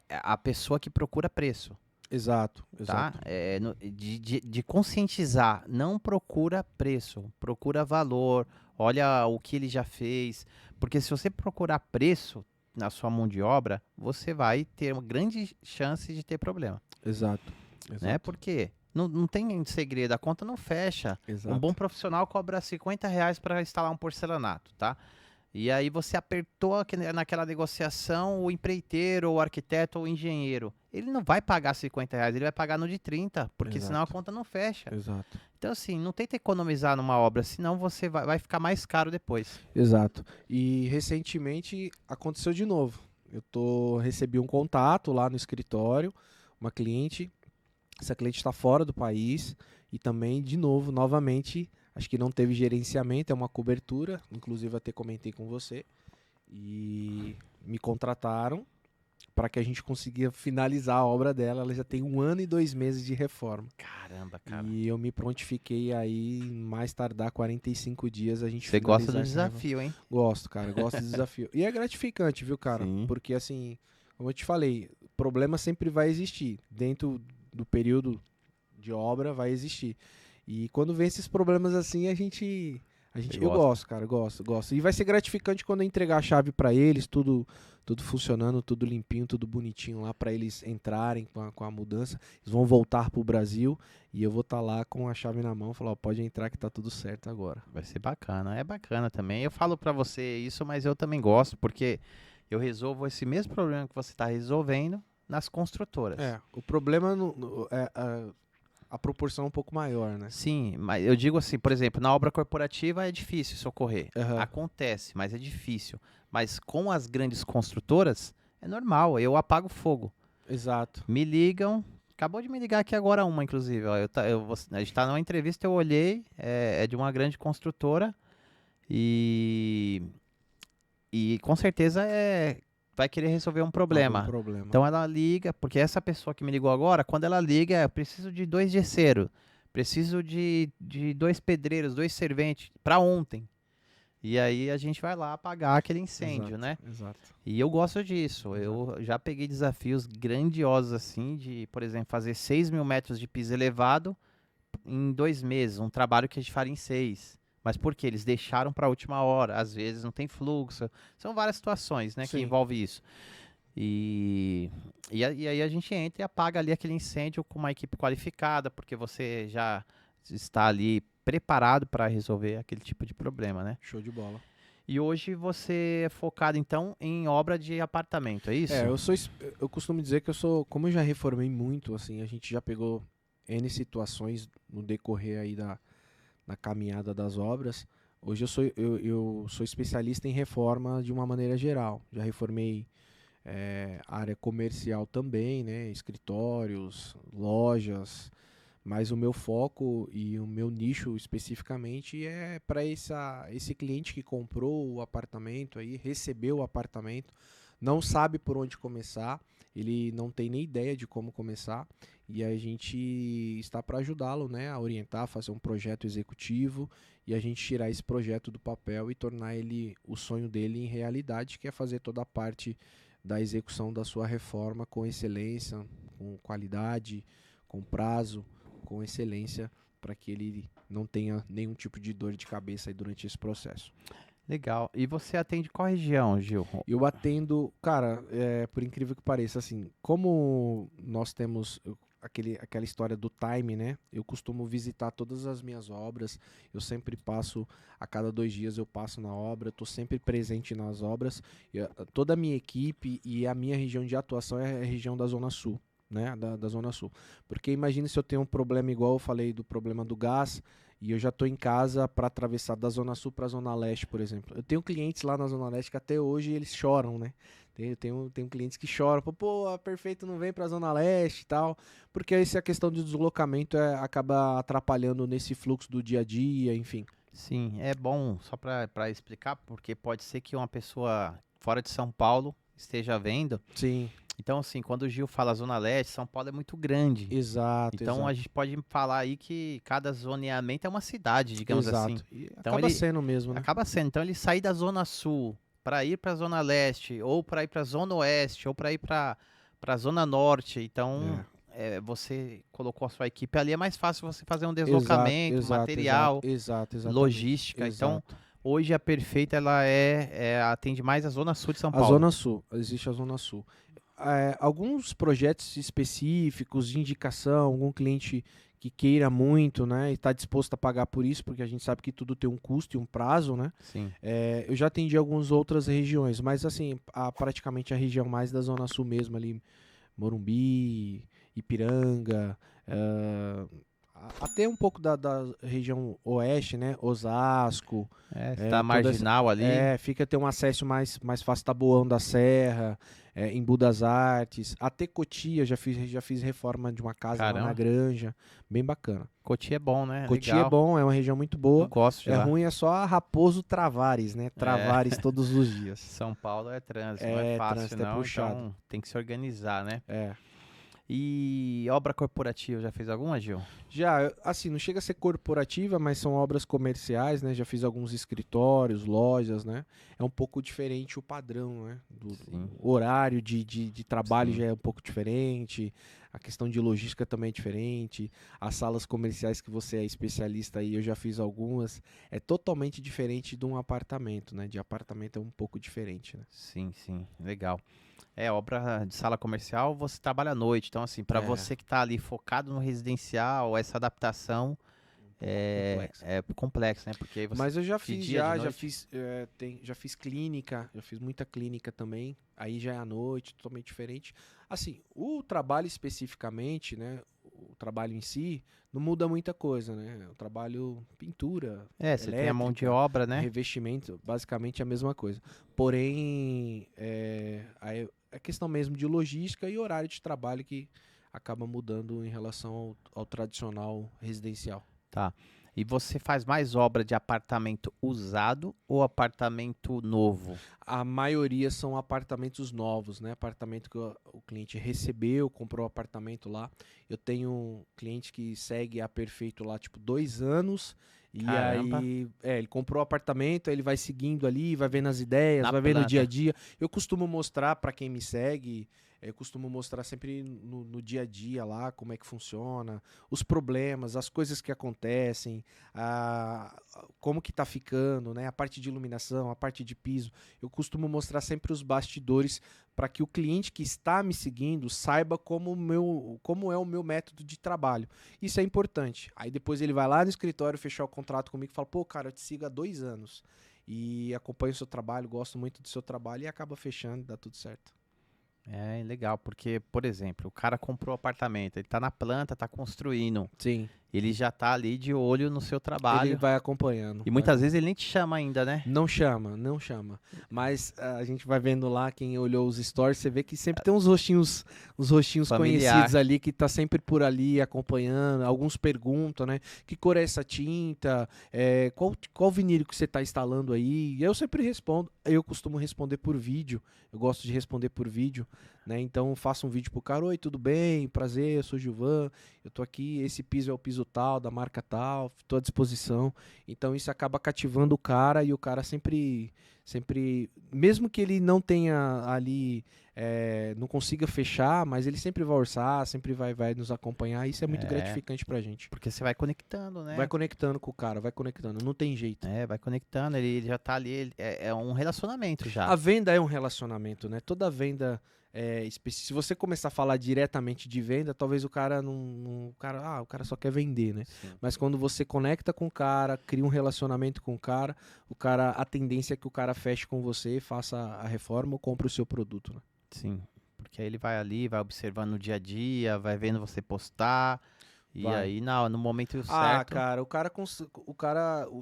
a pessoa que procura preço. Exato, Tá? exato. De conscientizar, não procura preço, procura valor, olha o que ele já fez, porque se você procurar preço na sua mão de obra, você vai ter uma grande chance de ter problema, Exato. né? Porque Não tem segredo, a conta não fecha. Exato. Um bom profissional cobra R$ 50 para instalar um porcelanato, tá? E aí você apertou naquela negociação o empreiteiro, o arquiteto ou o engenheiro. Ele não vai pagar R$ 50, ele vai pagar no de 30, porque senão a Exato. conta não fecha. Exato. Então, assim, não tenta economizar numa obra, senão você vai ficar mais caro depois. Exato. E recentemente aconteceu de novo. Recebi um contato lá no escritório, uma cliente. Essa cliente está fora do país e também, de novo, novamente, acho que não teve gerenciamento, é uma cobertura, inclusive até comentei com você. E me contrataram para que a gente consiga finalizar a obra dela. Ela já tem 1 ano e 2 meses de reforma. Caramba, cara. E eu me prontifiquei aí, mais tardar 45 dias a gente Você gosta do finalizar essa desafio, hein? Gosto, cara, gosto do desafio. E é gratificante, viu, cara? Sim. Porque, assim, como eu te falei, problema sempre vai existir. Dentro do período de obra vai existir. E quando vem esses problemas assim, eu gosto, cara, gosto. E vai ser gratificante quando eu entregar a chave pra eles, tudo funcionando, tudo limpinho, tudo bonitinho lá pra eles entrarem com a mudança. Eles vão voltar pro Brasil e eu vou estar lá com a chave na mão, falar, ó, pode entrar que tá tudo certo agora. Vai ser bacana. É bacana também. Eu falo pra você isso, mas eu também gosto, porque eu resolvo esse mesmo problema que você tá resolvendo nas construtoras. O problema é a proporção é um pouco maior, né? Sim, mas eu digo assim, por exemplo, na obra corporativa é difícil socorrer. Aham. Acontece, mas é difícil. Mas com as grandes construtoras, é normal, eu apago fogo. Exato. Me ligam, acabou de me ligar aqui agora uma, inclusive. Ó, a gente tá numa entrevista, eu olhei, é de uma grande construtora e com certeza vai querer resolver um problema. Algum problema. Então ela liga, porque essa pessoa que me ligou agora, quando ela liga, eu preciso de 2 gesseiros, preciso de 2 pedreiros, 2 serventes, para ontem. E aí a gente vai lá apagar aquele incêndio, Exato, né? Exato. E eu gosto disso. Exato. Eu já peguei desafios grandiosos assim, de, por exemplo, fazer 6.000 metros de piso elevado em 2 meses, um trabalho que a gente faria em 6. Mas por quê? Eles deixaram para a última hora. Às vezes não tem fluxo. São várias situações, né, que Sim. envolve isso. E aí a gente entra e apaga ali aquele incêndio com uma equipe qualificada, porque você já está ali preparado para resolver aquele tipo de problema, né? Show de bola. E hoje você é focado, então, em obra de apartamento, é isso? Eu costumo dizer que como eu já reformei muito, assim, a gente já pegou N situações no decorrer aí da caminhada das obras. Hoje eu sou especialista em reforma de uma maneira geral. Já reformei área comercial também, né? Escritórios, lojas, mas o meu foco e o meu nicho especificamente é para esse cliente que comprou o apartamento aí, recebeu o apartamento, não sabe por onde começar, ele não tem nem ideia de como começar e a gente está para ajudá-lo, né, a orientar, a fazer um projeto executivo e a gente tirar esse projeto do papel e tornar o sonho dele em realidade, que é fazer toda a parte da execução da sua reforma com excelência, com qualidade, com prazo, com excelência, para que ele não tenha nenhum tipo de dor de cabeça aí durante esse processo. Legal. E você atende qual região, Gil? Eu atendo, cara, por incrível que pareça, assim, como nós temos aquela história do time, né? Eu costumo visitar todas as minhas obras, eu sempre passo, a cada 2 dias eu passo na obra, estou sempre presente nas obras, toda a minha equipe e a minha região de atuação é a região da Zona Sul. Né, da Zona Sul. Porque imagine se eu tenho um problema igual eu falei do problema do gás e eu já estou em casa para atravessar da Zona Sul para a Zona Leste, por exemplo. Eu tenho clientes lá na Zona Leste que até hoje eles choram, né? Tenho clientes que choram, pô, a Perfeito não vem para a Zona Leste e tal, porque essa questão de deslocamento acaba atrapalhando nesse fluxo do dia a dia, enfim. Sim, é bom, só para explicar, porque pode ser que uma pessoa fora de São Paulo esteja vendo. Sim. Então, assim, quando o Gil fala Zona Leste, São Paulo é muito grande. Exato. Então, a gente pode falar aí que cada zoneamento é uma cidade, digamos assim. E então, acaba sendo mesmo, né? Acaba sendo. Então, ele sair da Zona Sul para ir para a Zona Leste, ou para ir para a Zona Oeste, ou para ir para a Zona Norte. Então, você colocou a sua equipe ali, é mais fácil você fazer um deslocamento, material, logística. Então, hoje a Perfeita, ela atende mais a Zona Sul de São Paulo. A Zona Sul, existe a Zona Sul. Alguns projetos específicos de indicação, algum cliente que queira muito, né, e está disposto a pagar por isso, porque a gente sabe que tudo tem um custo e um prazo, né? Sim. Eu já atendi algumas outras regiões, mas assim, praticamente a região mais da Zona Sul mesmo ali, Morumbi, Ipiranga, até um pouco da região oeste, né? Osasco, Você tá toda essa, marginal ali. fica ter um acesso mais fácil, Taboão da Serra, Embu das Artes, até Cotia, já fiz reforma de uma casa lá na Caramba. Granja, bem bacana. Cotia é bom, né? Cotia é Legal. bom, é uma região muito Eu boa. gosto de É lá. ruim, é só a Raposo Travares, né? É. Travares todos os dias. São Paulo é trânsito, não é fácil Trânsito é não, puxado. então tem que se organizar, né? É. E obra corporativa, já fez alguma, Gil? Já, assim, não chega a ser corporativa, mas são obras comerciais, né? Já fiz alguns escritórios, lojas, né? É um pouco diferente o padrão, né? Sim. O horário de trabalho Sim. já é um pouco diferente, a questão de logística também é diferente, as salas comerciais que você é especialista aí, eu já fiz algumas, é totalmente diferente de um apartamento, né? De apartamento é um pouco diferente, né? Sim, sim, legal. Obra de sala comercial, você trabalha à noite, então assim, para É. você que tá ali focado no residencial, essa adaptação Complexo. é complexa, né? Porque aí você Mas eu já de fiz, dia, de já noite. fiz, já fiz clínica, já fiz muita clínica também. Aí já é à noite, totalmente diferente. Assim, o trabalho especificamente, né? O trabalho em si, não muda muita coisa, né? O trabalho pintura, Você tem a mão de elétrica, obra, né? revestimento, basicamente é a mesma coisa. Porém, aí é questão mesmo de logística e horário de trabalho que acaba mudando em relação ao tradicional residencial. Tá. E você faz mais obra de apartamento usado ou apartamento novo? A maioria são apartamentos novos, né? Apartamento que o cliente recebeu, comprou o apartamento lá. Eu tenho um cliente que segue a Perfeito lá, tipo, 2 anos. E Caramba, aí, ele comprou o apartamento, aí ele vai seguindo ali, vai vendo as ideias, na vai vendo o dia a planta. dia. Eu costumo mostrar para quem me segue, eu costumo mostrar sempre no dia a dia lá como é que funciona, os problemas, as coisas que acontecem, como que tá ficando, né? A parte de iluminação, a parte de piso. Eu costumo mostrar sempre os bastidores para que o cliente que está me seguindo saiba como é o meu método de trabalho. Isso é importante. Aí depois ele vai lá no escritório fechar o contrato comigo e fala: pô, cara, eu te sigo há 2 anos e acompanho o seu trabalho, gosto muito do seu trabalho e acaba fechando, dá tudo certo. Legal, porque, por exemplo, o cara comprou o apartamento, ele tá na planta, tá construindo, Sim. ele já tá ali de olho no seu Ele trabalho. vai acompanhando. E muitas vezes ele nem te chama ainda, né? Não chama, não chama. Mas a gente vai vendo lá, quem olhou os stories, você vê que sempre tem uns rostinhos conhecidos Familiar. ali, que tá sempre por ali acompanhando. Alguns perguntam, né? Que cor é essa tinta? Qual vinílico que você tá instalando aí? E eu sempre respondo. Eu costumo responder por vídeo. Eu gosto de responder por vídeo, né? Então eu faço um vídeo pro cara: oi, tudo bem? Prazer, eu sou o Gilvan. Eu tô aqui, esse piso é o piso tal, da marca tal, tô à disposição. Então isso acaba cativando o cara e o cara sempre, mesmo que ele não tenha ali, não consiga fechar, mas ele sempre vai orçar, sempre vai nos acompanhar. Isso é muito É, gratificante pra gente. porque você vai conectando, Vai né? conectando com o cara, vai conectando, não tem jeito. Vai conectando, ele já tá ali, é um relacionamento A já. venda é um relacionamento, né? Toda venda se você começar a falar diretamente de venda, talvez o cara o cara só quer vender, né? Sim, Mas quando você conecta com o cara, cria um relacionamento com a tendência é que o cara feche com você, faça a reforma ou compre o seu produto, né? sim. Porque aí ele vai ali, vai observando no dia a dia, vai vendo você postar. E Vai. aí, no momento Ah, certo. cara,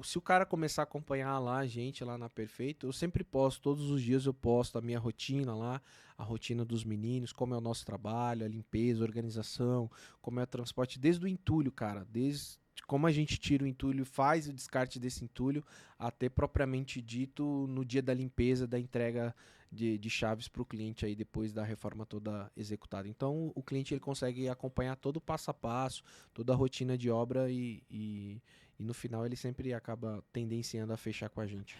se o cara começar a acompanhar lá a gente lá na Perfeito, eu sempre posto, todos os dias eu posto a minha rotina lá, a rotina dos meninos, como é o nosso trabalho, a limpeza, a organização, como é o transporte, desde o entulho, cara, desde como a gente tira o entulho, faz o descarte desse entulho, até propriamente dito no dia da limpeza, da entrega de chaves para o cliente aí depois da reforma toda executada. Então o cliente ele consegue acompanhar todo o passo a passo, toda a rotina de obra e no final ele sempre acaba tendenciando a fechar com a gente.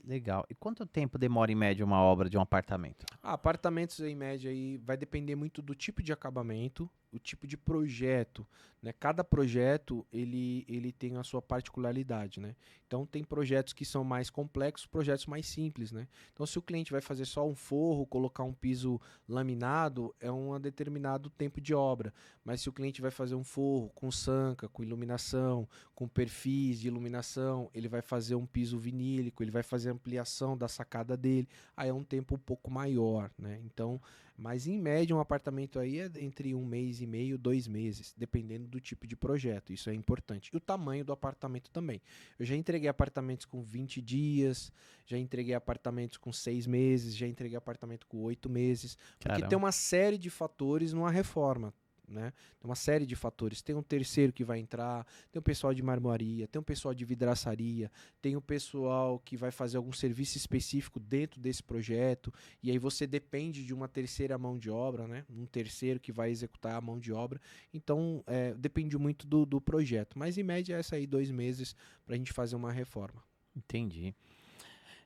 Legal. E quanto tempo demora em média uma obra de um apartamento? Apartamentos em média aí vai depender muito do tipo de acabamento, o tipo de projeto, né? Cada projeto ele tem a sua particularidade, né? Então tem projetos que são mais complexos, projetos mais simples, né? Então se o cliente vai fazer só um forro, colocar um piso laminado, é um determinado tempo de obra. Mas se o cliente vai fazer um forro com sanca, com iluminação, com perfis de iluminação, ele vai fazer um piso vinílico, ele vai fazer ampliação da sacada dele, aí é um tempo um pouco maior, né? Então, mas em média um apartamento aí é entre 1 mês e meio, 2 meses, dependendo do tipo de projeto. Isso é importante. E o tamanho do apartamento também. Eu já entreguei apartamentos com 20 dias, já entreguei apartamentos com 6 meses, já entreguei apartamento com 8 meses, porque tem Caramba. uma série de fatores numa reforma. Né? Tem uma série de fatores. Tem um terceiro que vai entrar, tem o pessoal de marmoaria, tem o pessoal de vidraçaria, tem o pessoal que vai fazer algum serviço específico dentro desse projeto, e aí você depende de uma terceira mão de obra, né? Um terceiro que vai executar a mão de obra. Então, depende muito do projeto. Mas, em média, é essa aí, 2 meses para a gente fazer uma reforma. Entendi.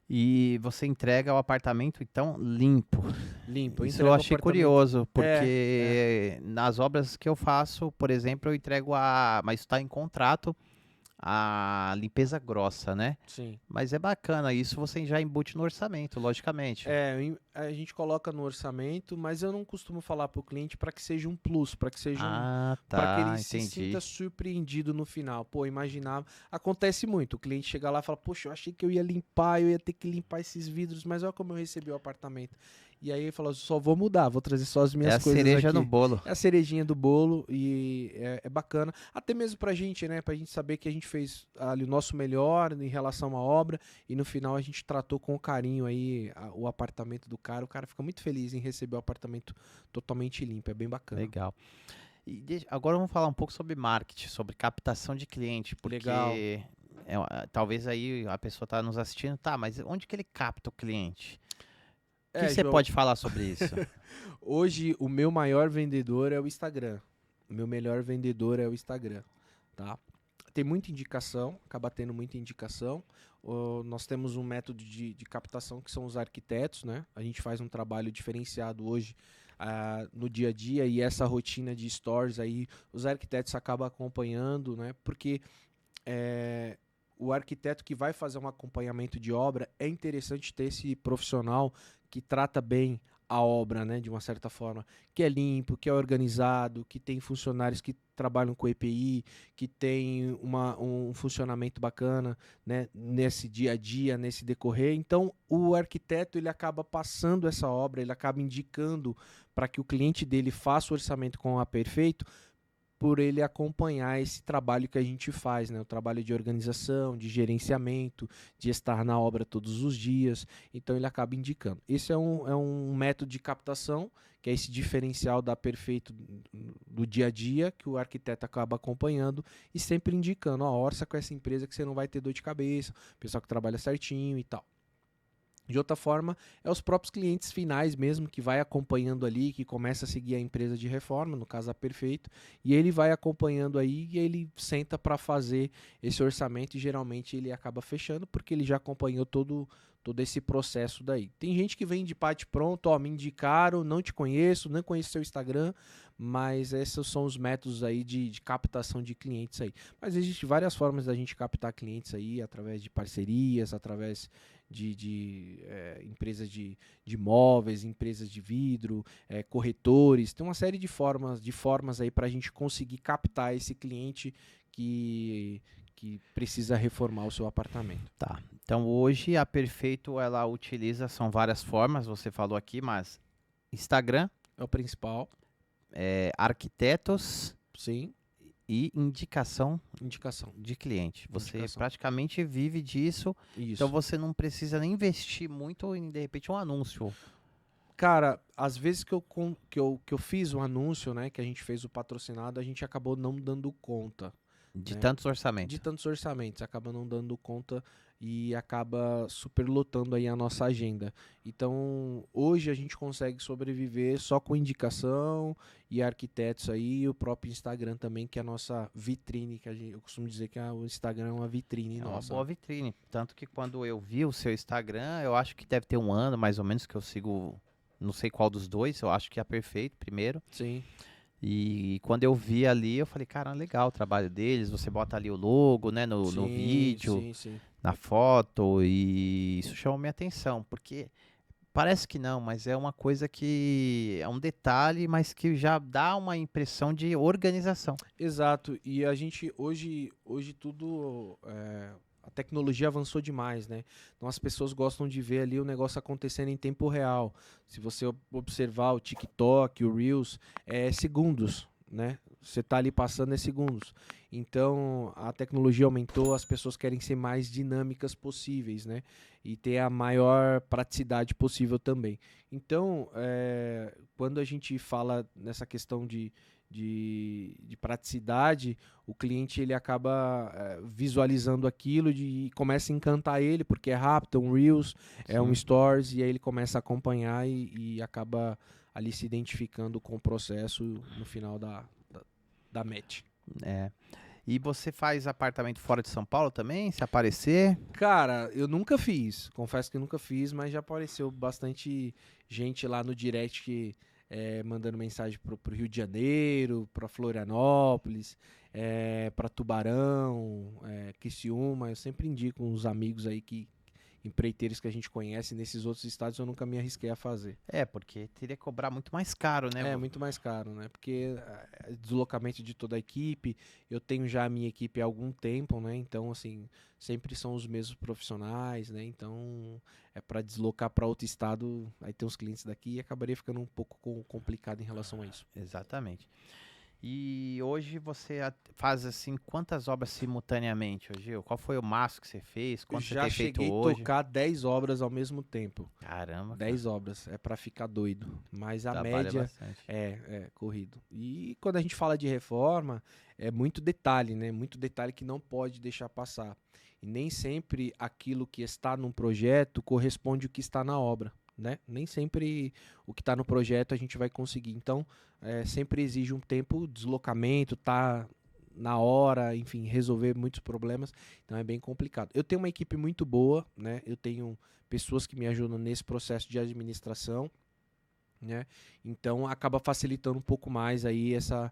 E você entrega o apartamento, então, limpo. Limpo. Eu Isso eu entrego o achei apartamento. curioso, É. porque nas obras que eu faço, por exemplo, eu entrego mas está em contrato, a limpeza grossa, né? Sim. Mas é bacana, isso você já embute no orçamento, logicamente. A gente coloca no orçamento, mas eu não costumo falar para o cliente para que seja um plus, para que seja Ah, para que tá, ele se entendi. sinta surpreendido no final. Pô, imaginava. Acontece muito. O cliente chega lá e fala: Poxa, eu achei que eu ia limpar, eu ia ter que limpar esses vidros, mas olha como eu recebi o apartamento. E aí ele fala: Só vou mudar, vou trazer só as É minhas a coisas cereja no aqui. bolo. É a cerejinha do bolo e é bacana. Até mesmo pra gente, né? Pra gente saber que a gente fez ali o nosso melhor em relação à obra e no final a gente tratou com carinho aí o apartamento do cara. O cara fica muito feliz em receber o apartamento totalmente limpo. É bem bacana. Legal. E agora vamos falar um pouco sobre marketing, sobre captação de cliente, Legal. porque talvez aí a pessoa está nos assistindo, tá, mas onde que ele capta o cliente? O que você João, pode falar sobre isso? hoje o meu maior vendedor é o Instagram. O meu melhor vendedor é o Instagram, tá? Tem muita indicação, acaba tendo muita indicação. Nós temos um método de captação que são os arquitetos, né? A gente faz um trabalho diferenciado hoje no dia a dia e essa rotina de stories aí, os arquitetos acabam acompanhando, né? Porque o arquiteto que vai fazer um acompanhamento de obra, é interessante ter esse profissional que trata bem a obra, né, de uma certa forma, que é limpo, que é organizado, que tem funcionários que trabalham com EPI, que tem um funcionamento bacana, né, nesse dia a dia, nesse decorrer. Então, o arquiteto ele acaba passando essa obra, ele acaba indicando para que o cliente dele faça o orçamento com a Perfeito, por ele acompanhar esse trabalho que a gente faz, né? O trabalho de organização, de gerenciamento, de estar na obra todos os dias. Então ele acaba indicando. Esse é um método de captação, que é esse diferencial da Perfeito do dia a dia, que o arquiteto acaba acompanhando e sempre indicando, ó, orça com essa empresa que você não vai ter dor de cabeça, pessoal que trabalha certinho e tal. De outra forma, é os próprios clientes finais mesmo que vai acompanhando ali, que começa a seguir a empresa de reforma, no caso a Perfeito, e ele vai acompanhando aí e ele senta para fazer esse orçamento e geralmente ele acaba fechando porque ele já acompanhou todo esse processo daí. Tem gente que vem de parte pronto, ó, me indicaram, não te conheço, não conheço seu Instagram, mas esses são os métodos aí de captação de clientes aí. Mas existem várias formas da gente captar clientes aí, através de parcerias, através de empresas de imóveis, empresas de vidro, corretores. Tem uma série de formas aí para a gente conseguir captar esse cliente que precisa reformar o seu apartamento. Tá. Então hoje a Perfeito ela utiliza, são várias formas, você falou aqui, mas Instagram, É o principal, arquitetos sim, e indicação indicação. de cliente. Você Indicação. praticamente vive disso, então Isso. você não precisa nem investir muito em, de repente, um anúncio. Cara, às vezes que eu fiz o anúncio, né, que a gente fez o patrocinado, a gente acabou não dando conta. De Né? tantos De orçamentos. tantos orçamentos, acaba não dando conta e acaba superlotando aí a nossa agenda. Então, hoje a gente consegue sobreviver só com indicação e arquitetos aí, e o próprio Instagram também, que é a nossa vitrine, eu costumo dizer que o Instagram é uma vitrine É uma nossa. boa vitrine. Tanto que quando eu vi o seu Instagram, eu acho que deve ter um ano mais ou menos que eu sigo, não sei qual dos dois, eu acho que é Perfeito primeiro. Sim, E quando eu vi ali, eu falei, cara, legal o trabalho deles. Você bota ali o logo, né, no sim, vídeo, sim, sim. na foto, e isso chamou minha atenção, porque parece que não, mas é uma coisa que é um detalhe, mas que já dá uma impressão de organização. Exato. E a gente hoje tudo a tecnologia avançou demais, né? Então as pessoas gostam de ver ali o negócio acontecendo em tempo real. Se você observar o TikTok, o Reels, é segundos, né? Você tá ali passando é segundos. Então a tecnologia aumentou, as pessoas querem ser mais dinâmicas possíveis, né? E ter a maior praticidade possível também. Então, quando a gente fala nessa questão de praticidade, o cliente ele acaba visualizando aquilo e começa a encantar ele, porque é rápido, é um Reels, é um Sim. Stories, e aí ele começa a acompanhar e acaba ali se identificando com o processo no final da match. É. E você faz apartamento fora de São Paulo também, se aparecer? Cara, eu nunca fiz, confesso que eu nunca fiz, mas já apareceu bastante gente lá no direct mandando mensagem pro Rio de Janeiro, pra Florianópolis, pra Tubarão, Criciúma. Eu sempre indico uns amigos aí empreiteiros que a gente conhece. Nesses outros estados eu nunca me arrisquei a fazer. É, porque teria que cobrar muito mais caro, né? É muito mais caro, né? Porque deslocamento de toda a equipe, eu tenho já a minha equipe há algum tempo, né? Então, assim, sempre são os mesmos profissionais, né? Então, para deslocar para outro estado, aí tem os clientes daqui e acabaria ficando um pouco complicado em relação a isso. Exatamente. E hoje você faz assim quantas obras simultaneamente, ô Gil? Qual foi o máximo que você fez? Quanto você Já tem feito cheguei a hoje? tocar 10 obras ao mesmo tempo. Caramba, cara, 10 obras, é para ficar doido. Mas a trabalha média bastante. é corrido. E quando a gente fala de reforma, é muito detalhe, né? Muito detalhe que não pode deixar passar. E nem sempre aquilo que está num projeto corresponde ao que está na obra, né? Nem sempre o que está no projeto a gente vai conseguir. Então, sempre exige um tempo, deslocamento, tá na hora, enfim, resolver muitos problemas. Então é bem complicado. Eu tenho uma equipe muito boa, né? Eu tenho pessoas que me ajudam nesse processo de administração, né? Então acaba facilitando um pouco mais aí essa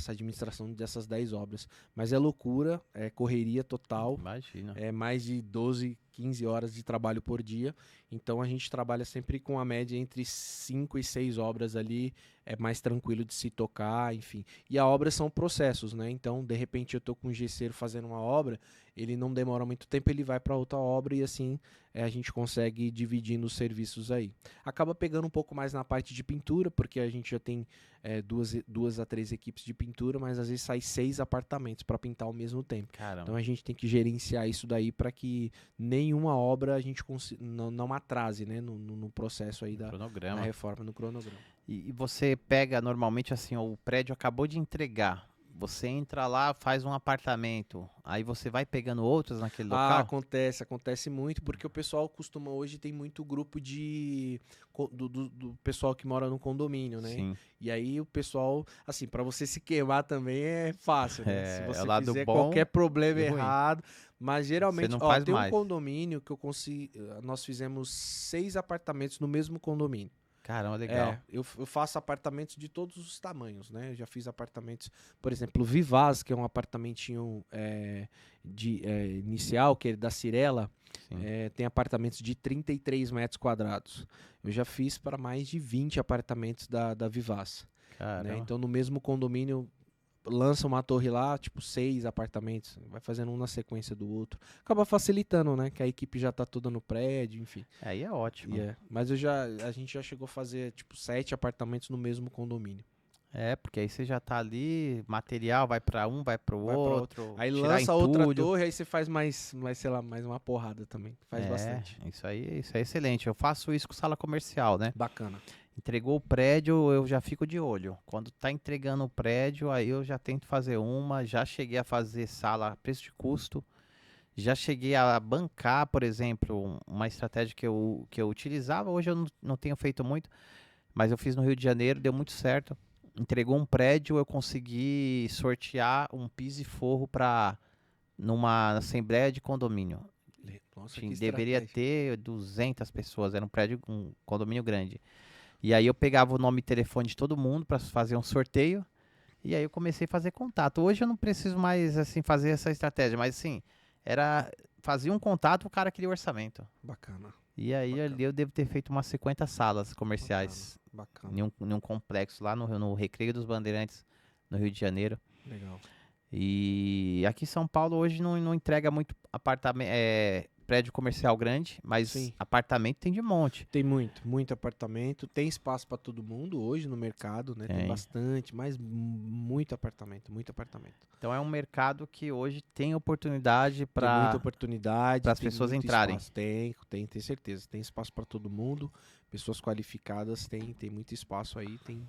administração dessas 10 obras. Mas é loucura, é correria total, Imagina. é mais de 12, 15 horas de trabalho por dia. Então a gente trabalha sempre com a média entre 5 e 6 obras ali, é mais tranquilo de se tocar, enfim. E a obra são processos, né? Então, de repente eu tô com um gesseiro fazendo uma obra, ele não demora muito tempo, ele vai para outra obra e assim a gente consegue ir dividindo os serviços aí. Acaba pegando um pouco mais na parte de pintura, porque a gente já tem duas a três equipes de pintura, mas às vezes sai 6 apartamentos para pintar ao mesmo tempo. Caramba. Então a gente tem que gerenciar isso daí para que nenhuma obra a gente não atrase, né, no processo aí da Cronograma. reforma, no cronograma. E você pega normalmente assim, ó, o prédio acabou de entregar. Você entra lá, faz um apartamento, aí você vai pegando outros naquele local? Acontece muito, porque o pessoal costuma hoje tem muito grupo do pessoal que mora no condomínio, né? Sim. E aí o pessoal, assim, para você se queimar também é fácil, né? Se É você o lado fizer bom qualquer problema e ruim. errado, mas geralmente, não faz tem mais. um condomínio que nós fizemos 6 apartamentos no mesmo condomínio. Caramba, legal. Eu faço apartamentos de todos os tamanhos, né? Eu já fiz apartamentos, por exemplo, Vivaz, que é um apartamentinho inicial, que é da Cirela, tem apartamentos de 33 metros quadrados. Eu já fiz para mais de 20 apartamentos da Vivaz. Né? Então, no mesmo condomínio, lança uma torre lá, tipo 6 apartamentos, vai fazendo um na sequência do outro. Acaba facilitando, né? Que a equipe já tá toda no prédio, enfim. Aí é ótimo. Mas a gente já chegou a fazer, tipo, 7 apartamentos no mesmo condomínio. Porque aí você já tá ali, material vai para um, vai para o outro. Aí lança outra torre, aí você faz mais, sei lá, mais uma porrada também. Faz bastante. Isso aí é excelente. Eu faço isso com sala comercial, né? Bacana. Entregou o prédio, eu já fico de olho. Quando tá entregando o prédio, aí eu já tento fazer uma. Já cheguei a fazer sala a preço de custo. Já cheguei a bancar, por exemplo, uma estratégia que eu utilizava. Hoje eu não tenho feito muito, mas eu fiz no Rio de Janeiro, deu muito certo. Entregou um prédio, eu consegui sortear um piso e forro para numa assembleia de condomínio. Nossa, que Deveria estratégia. ter 200 pessoas, era um prédio, um condomínio grande. E aí eu pegava o nome e telefone de todo mundo para fazer um sorteio. E aí eu comecei a fazer contato. Hoje eu não preciso mais assim fazer essa estratégia, mas assim, era fazia um contato, o cara queria o orçamento. Bacana, E aí ali bacana, eu devo ter feito umas 50 salas bacana, comerciais bacana. em um complexo lá no Recreio dos Bandeirantes, no Rio de Janeiro. Legal. E aqui em São Paulo hoje não entrega muito apartamento, prédio comercial grande, mas Sim. apartamento tem de monte. Tem muito apartamento. Tem espaço para todo mundo hoje no mercado, né? Tem Tem. bastante, mas muito apartamento, muito apartamento. Então é um mercado que hoje tem oportunidade Tem muita para oportunidade, as tem pessoas muito entrarem. espaço. Tem certeza. Tem espaço para todo mundo. Pessoas qualificadas, tem muito espaço aí, tem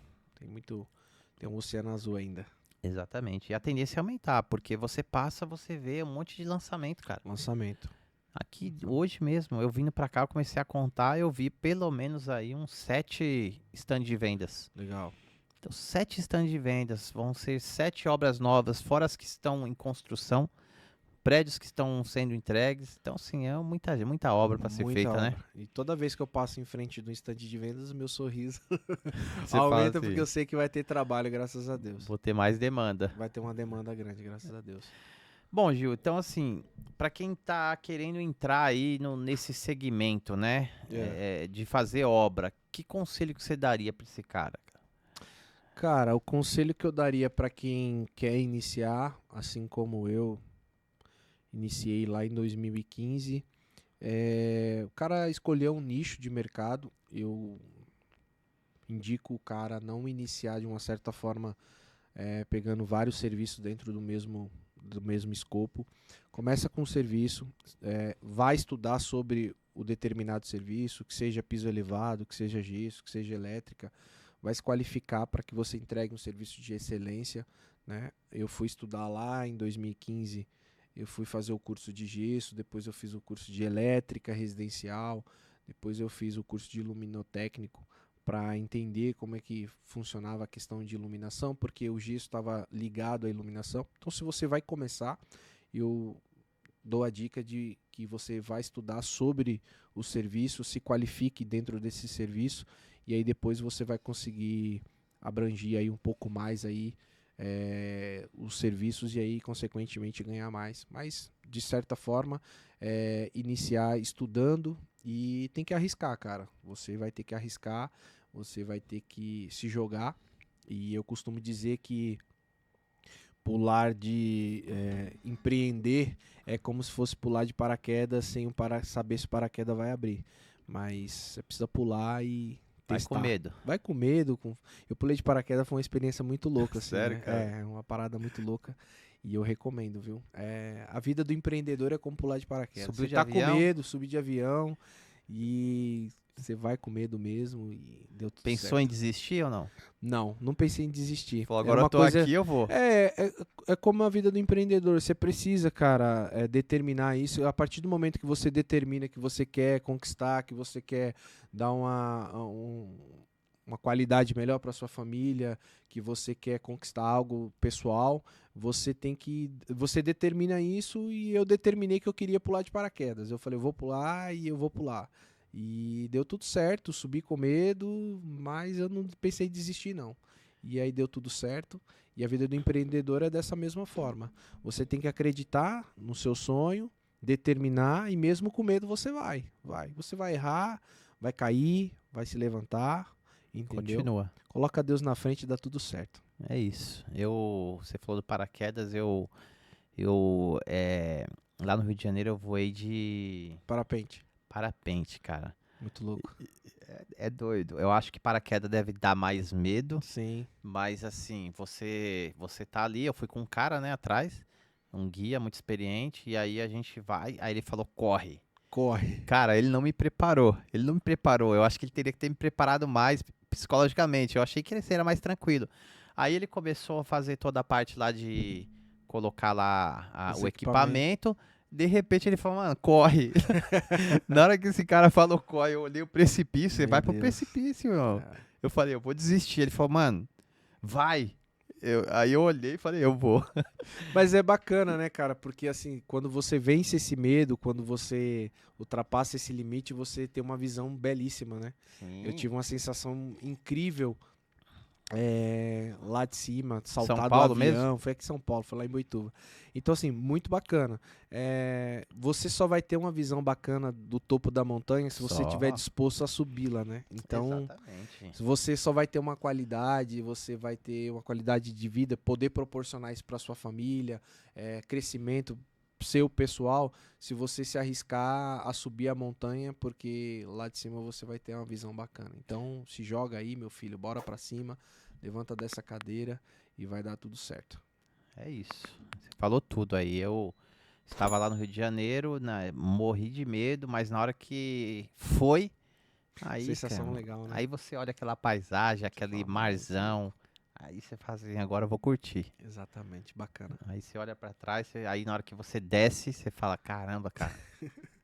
um oceano azul ainda. Exatamente. E a tendência é aumentar, porque você passa, você vê um monte de lançamento, cara. Lançamento. Aqui, hoje mesmo, eu vindo pra cá, eu comecei a contar, eu vi pelo menos aí uns 7 stands de vendas. Legal. Então, 7 stands de vendas, vão ser 7 obras novas, fora as que estão em construção, prédios que estão sendo entregues. Então, assim, é muita obra para ser Muita feita, né? obra. E toda vez que eu passo em frente do estande de vendas, meu sorriso Você fala aumenta porque assim, eu sei que vai ter trabalho, graças a Deus. vou ter mais demanda. Vai ter uma demanda grande, graças a Deus. Bom, Gil, então assim, para quem tá querendo entrar aí nesse segmento, né, de fazer obra, que conselho que você daria para esse cara? Cara, o conselho que eu daria para quem quer iniciar, assim como eu iniciei lá em 2015, o cara escolher um nicho de mercado. Eu indico o cara não iniciar de uma certa forma pegando vários serviços dentro do mesmo escopo. Começa com um serviço, vai estudar sobre o determinado serviço, que seja piso elevado, que seja gesso, que seja elétrica, vai se qualificar para que você entregue um serviço de excelência, né? Eu fui estudar lá em 2015, eu fui fazer o curso de gesso, depois eu fiz o curso de elétrica residencial, depois eu fiz o curso de iluminotécnico para entender como é que funcionava a questão de iluminação, porque o gesso estava ligado à iluminação. Então, se você vai começar, eu dou a dica de que você vai estudar sobre o serviço, se qualifique dentro desse serviço e aí depois você vai conseguir abranger aí um pouco mais aí os serviços e aí consequentemente ganhar mais. Mas de certa forma iniciar estudando e tem que arriscar, cara. Você vai ter que arriscar, você vai ter que se jogar e eu costumo dizer que pular de empreender é como se fosse pular de paraquedas sem saber se o paraquedas vai abrir. Mas você precisa pular e Vai com testar. medo. Vai com medo. Eu pulei de paraquedas, foi uma experiência muito louca, assim, Sério, né? cara? É uma parada muito louca. E eu recomendo, viu? A vida do empreendedor é como pular de paraquedas. Subiu Você de tá com avião, medo, subir de avião e você vai com medo mesmo e deu tudo pensou em certo. desistir ou não? Não pensei em desistir. Falou, É agora eu uma tô coisa. aqui, eu vou. É como a vida do empreendedor. Você precisa, cara, determinar isso. A partir do momento que você determina que você quer conquistar, que você quer dar uma qualidade melhor para sua família, que você quer conquistar algo pessoal, você determina isso e eu determinei que eu queria pular de paraquedas. Eu falei, eu vou pular e eu vou pular. E deu tudo certo, subi com medo, mas eu não pensei em desistir não. E aí deu tudo certo. E a vida do empreendedor é dessa mesma forma. Você tem que acreditar no seu sonho, determinar e mesmo com medo você vai. Você vai errar, vai cair, vai se levantar, entendeu? Continua. Coloca Deus na frente e dá tudo certo. É isso. Você falou do paraquedas, lá no Rio de Janeiro eu voei de Parapente. parapente, cara. Muito louco. É doido. Eu acho que paraquedas deve dar mais medo, Sim. mas assim, você tá ali, eu fui com um cara, né, atrás, um guia muito experiente, e aí a gente vai, aí ele falou, corre. Corre. Cara, ele não me preparou. Ele não me preparou. Eu acho que ele teria que ter me preparado mais psicologicamente. Eu achei que ele seria mais tranquilo. Aí ele começou a fazer toda a parte lá de colocar lá Os o equipamento. De repente ele falou, mano, corre. Na hora que esse cara falou corre, eu olhei o precipício, você Meu vai pro Deus. precipício, meu. É. Eu falei, eu vou desistir. Ele falou, mano, vai. Aí eu olhei e falei, eu vou. Mas é bacana, né, cara? Porque assim, quando você vence esse medo, quando você ultrapassa esse limite, você tem uma visão belíssima, né? Eu Sim. tive uma sensação incrível lá de cima, São saltar do Paulo mesmo? avião. Foi aqui em São Paulo, foi lá em Boituva. Então, assim, muito bacana. Você só vai ter uma visão bacana do topo da montanha se você estiver Só. disposto a subi-la, né? Então, Exatamente. você só vai ter uma qualidade, você vai ter uma qualidade de vida, poder proporcionar isso para sua família, crescimento seu pessoal, se você se arriscar a subir a montanha, porque lá de cima você vai ter uma visão bacana. Então, se joga aí, meu filho, bora para cima, levanta dessa cadeira e vai dar tudo certo. É isso. Você falou tudo aí. Eu estava lá no Rio de Janeiro, né, morri de medo, mas na hora que foi, aí, Sensação cara, legal, né? aí você olha aquela paisagem, aquele fala, "Mano, marzão, aí você fala assim, agora eu vou curtir. exatamente, bacana. Aí você olha pra trás, aí na hora que você desce, você fala, caramba, cara,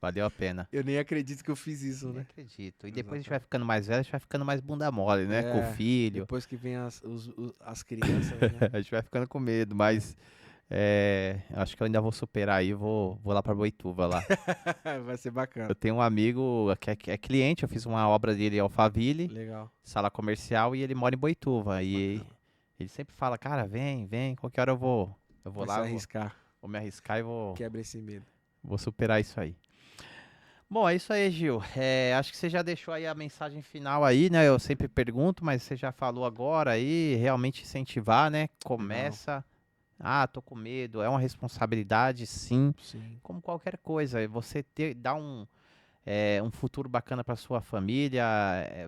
valeu a pena. Eu nem acredito que eu fiz isso, Nem né? acredito. E depois a gente vai Exatamente. ficando mais velho, a gente vai ficando mais bunda mole, né? Com o filho. Depois que vem as crianças, né? A gente vai ficando com medo, É. mas acho que eu ainda vou superar aí, vou lá pra Boituva lá. Vai ser bacana. Eu tenho um amigo que é cliente, eu fiz uma obra dele em Alphaville, Legal. sala comercial, e ele mora em Boituva. E Bacana. ele sempre fala, cara, vem, qualquer hora eu vou Vai lá, se eu vou, arriscar. vou me arriscar e Quebra esse medo. vou superar isso aí. Bom, é isso aí, Gil. Acho que você já deixou aí a mensagem final aí, né? Eu sempre pergunto, mas você já falou agora aí, realmente incentivar, né? Legal. Começa. Ah, tô com medo. É uma responsabilidade, sim. Sim. Como qualquer coisa. Você dá um futuro bacana para sua família,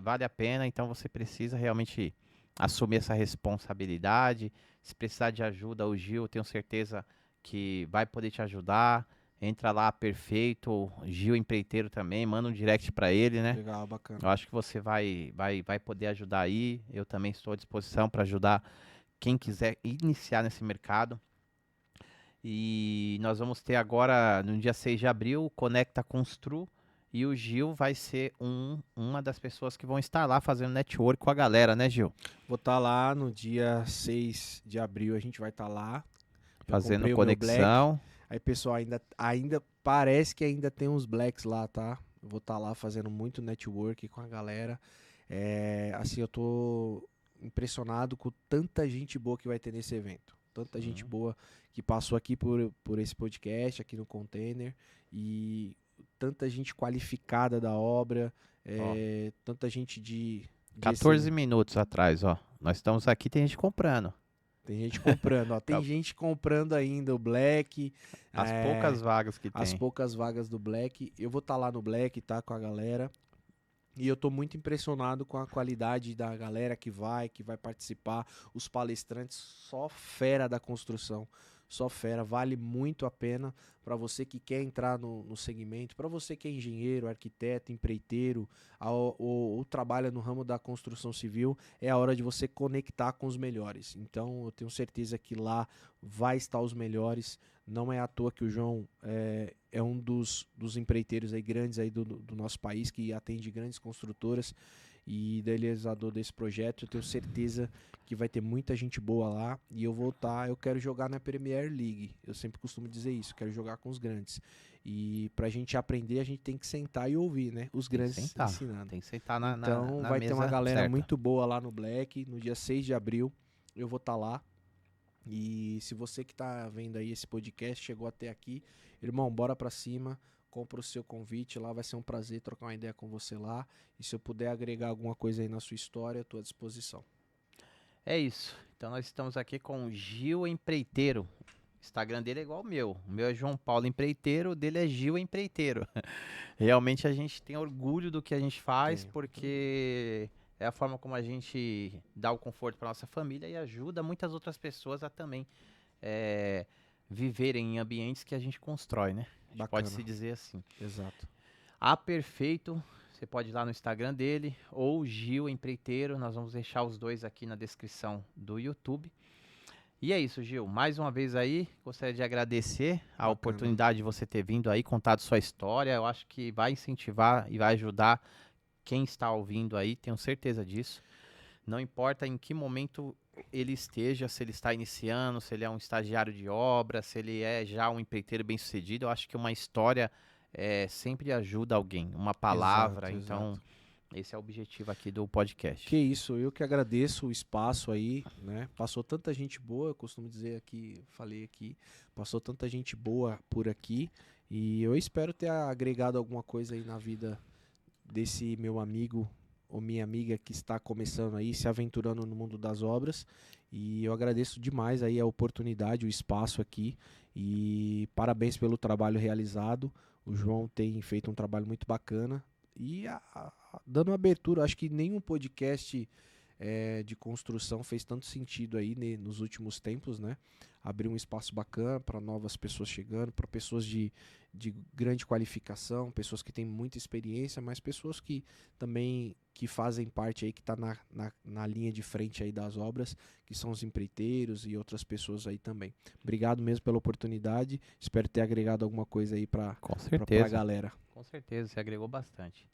vale a pena. Então você precisa realmente assumir essa responsabilidade. Se precisar de ajuda, o Gil, eu tenho certeza que vai poder te ajudar. Entra lá, perfeito. Gil Empreiteiro também, manda um direct para ele, né? Legal, bacana. Eu acho que você vai poder ajudar aí. Eu também estou à disposição para ajudar quem quiser iniciar nesse mercado. E nós vamos ter agora, no dia 6 de abril, o Conecta Constru. E o Gil vai ser uma das pessoas que vão estar lá fazendo network com a galera, né, Gil? Vou estar lá no dia 6 de abril, a gente vai estar lá. Já Fazendo comprei o meu black. conexão. Aí, pessoal, ainda parece que ainda tem uns blacks lá, tá? Eu vou estar lá fazendo muito network com a galera. Assim, eu tô impressionado com tanta gente boa que vai ter nesse evento. Tanta gente boa que passou aqui por esse podcast, aqui no Container. E tanta gente qualificada da obra. Ó, Tanta gente de 14 minutos atrás, ó. Nós estamos aqui, tem gente comprando. Tem gente comprando, ó. Tem Tá- gente comprando ainda o Black. As é, poucas vagas que as tem. poucas vagas do Black. Eu vou estar lá no Black, tá? Com a galera. E eu tô muito impressionado com a qualidade da galera que vai participar. Os palestrantes, só fera da construção. Só fera, vale muito a pena para você que quer entrar no segmento, para você que é engenheiro, arquiteto, empreiteiro, ou trabalha no ramo da construção civil, é a hora de você conectar com os melhores. Então eu tenho certeza que lá vai estar os melhores. Não é à toa que o João é um dos empreiteiros aí grandes aí do nosso país, que atende grandes construtoras e idealizador desse projeto. Eu tenho certeza que vai ter muita gente boa lá e eu quero jogar na Premier League. Eu sempre costumo dizer isso, quero jogar com os grandes. E pra gente aprender, a gente tem que sentar e ouvir, né? Os Tem que grandes sentar. ensinando. Tem que sentar Então na vai ter uma mesa galera certa. muito boa lá no Black, no dia 6 de abril. Eu vou estar lá. E se você que tá vendo aí esse podcast chegou até aqui, irmão, bora pra cima, compra o seu convite lá, vai ser um prazer trocar uma ideia com você lá. E se eu puder agregar alguma coisa aí na sua história, eu tô à disposição. É isso. Então nós estamos aqui com o Gil Empreiteiro. O Instagram dele é igual o meu. O meu é João Paulo Empreiteiro, o dele é Gil Empreiteiro. Realmente a gente tem orgulho do que a gente faz, Tenho. porque é a forma como a gente dá o conforto para nossa família e ajuda muitas outras pessoas a também eh, viverem em ambientes que a gente constrói, né? Bacana. Pode-se dizer assim. Exato. A Perfeito, você pode ir lá no Instagram dele, ou Gil Empreiteiro, nós vamos deixar os dois aqui na descrição do YouTube. E é isso, Gil. Mais uma vez aí, gostaria de agradecer a Bacana. oportunidade de você ter vindo aí, contado sua história. Eu acho que vai incentivar e vai ajudar quem está ouvindo aí, tenho certeza disso. Não importa em que momento ele esteja, se ele está iniciando, se ele é um estagiário de obra, se ele é já um empreiteiro bem-sucedido, eu acho que uma história sempre ajuda alguém, uma palavra. Exato, Então, exato. esse é o objetivo aqui do podcast. Que isso, eu que agradeço o espaço aí, né? Passou tanta gente boa, eu costumo dizer aqui, falei aqui, passou tanta gente boa por aqui e eu espero ter agregado alguma coisa aí na vida desse meu amigo ou minha amiga que está começando aí, se aventurando no mundo das obras. E eu agradeço demais aí a oportunidade, o espaço aqui e parabéns pelo trabalho realizado. O João tem feito um trabalho muito bacana e dando abertura, acho que nenhum podcast de construção fez tanto sentido aí nos últimos tempos, né? Abrir um espaço bacana para novas pessoas chegando, para pessoas de grande qualificação, pessoas que têm muita experiência, mas pessoas que também que fazem parte aí, que tá na linha de frente aí das obras, que são os empreiteiros e outras pessoas aí também. Obrigado mesmo pela oportunidade, espero ter agregado alguma coisa aí pra galera. Com certeza, você agregou bastante.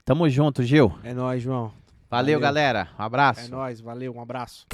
Tamo junto, Gil. É nóis, João. Valeu, galera. Um abraço. É nóis, valeu, um abraço.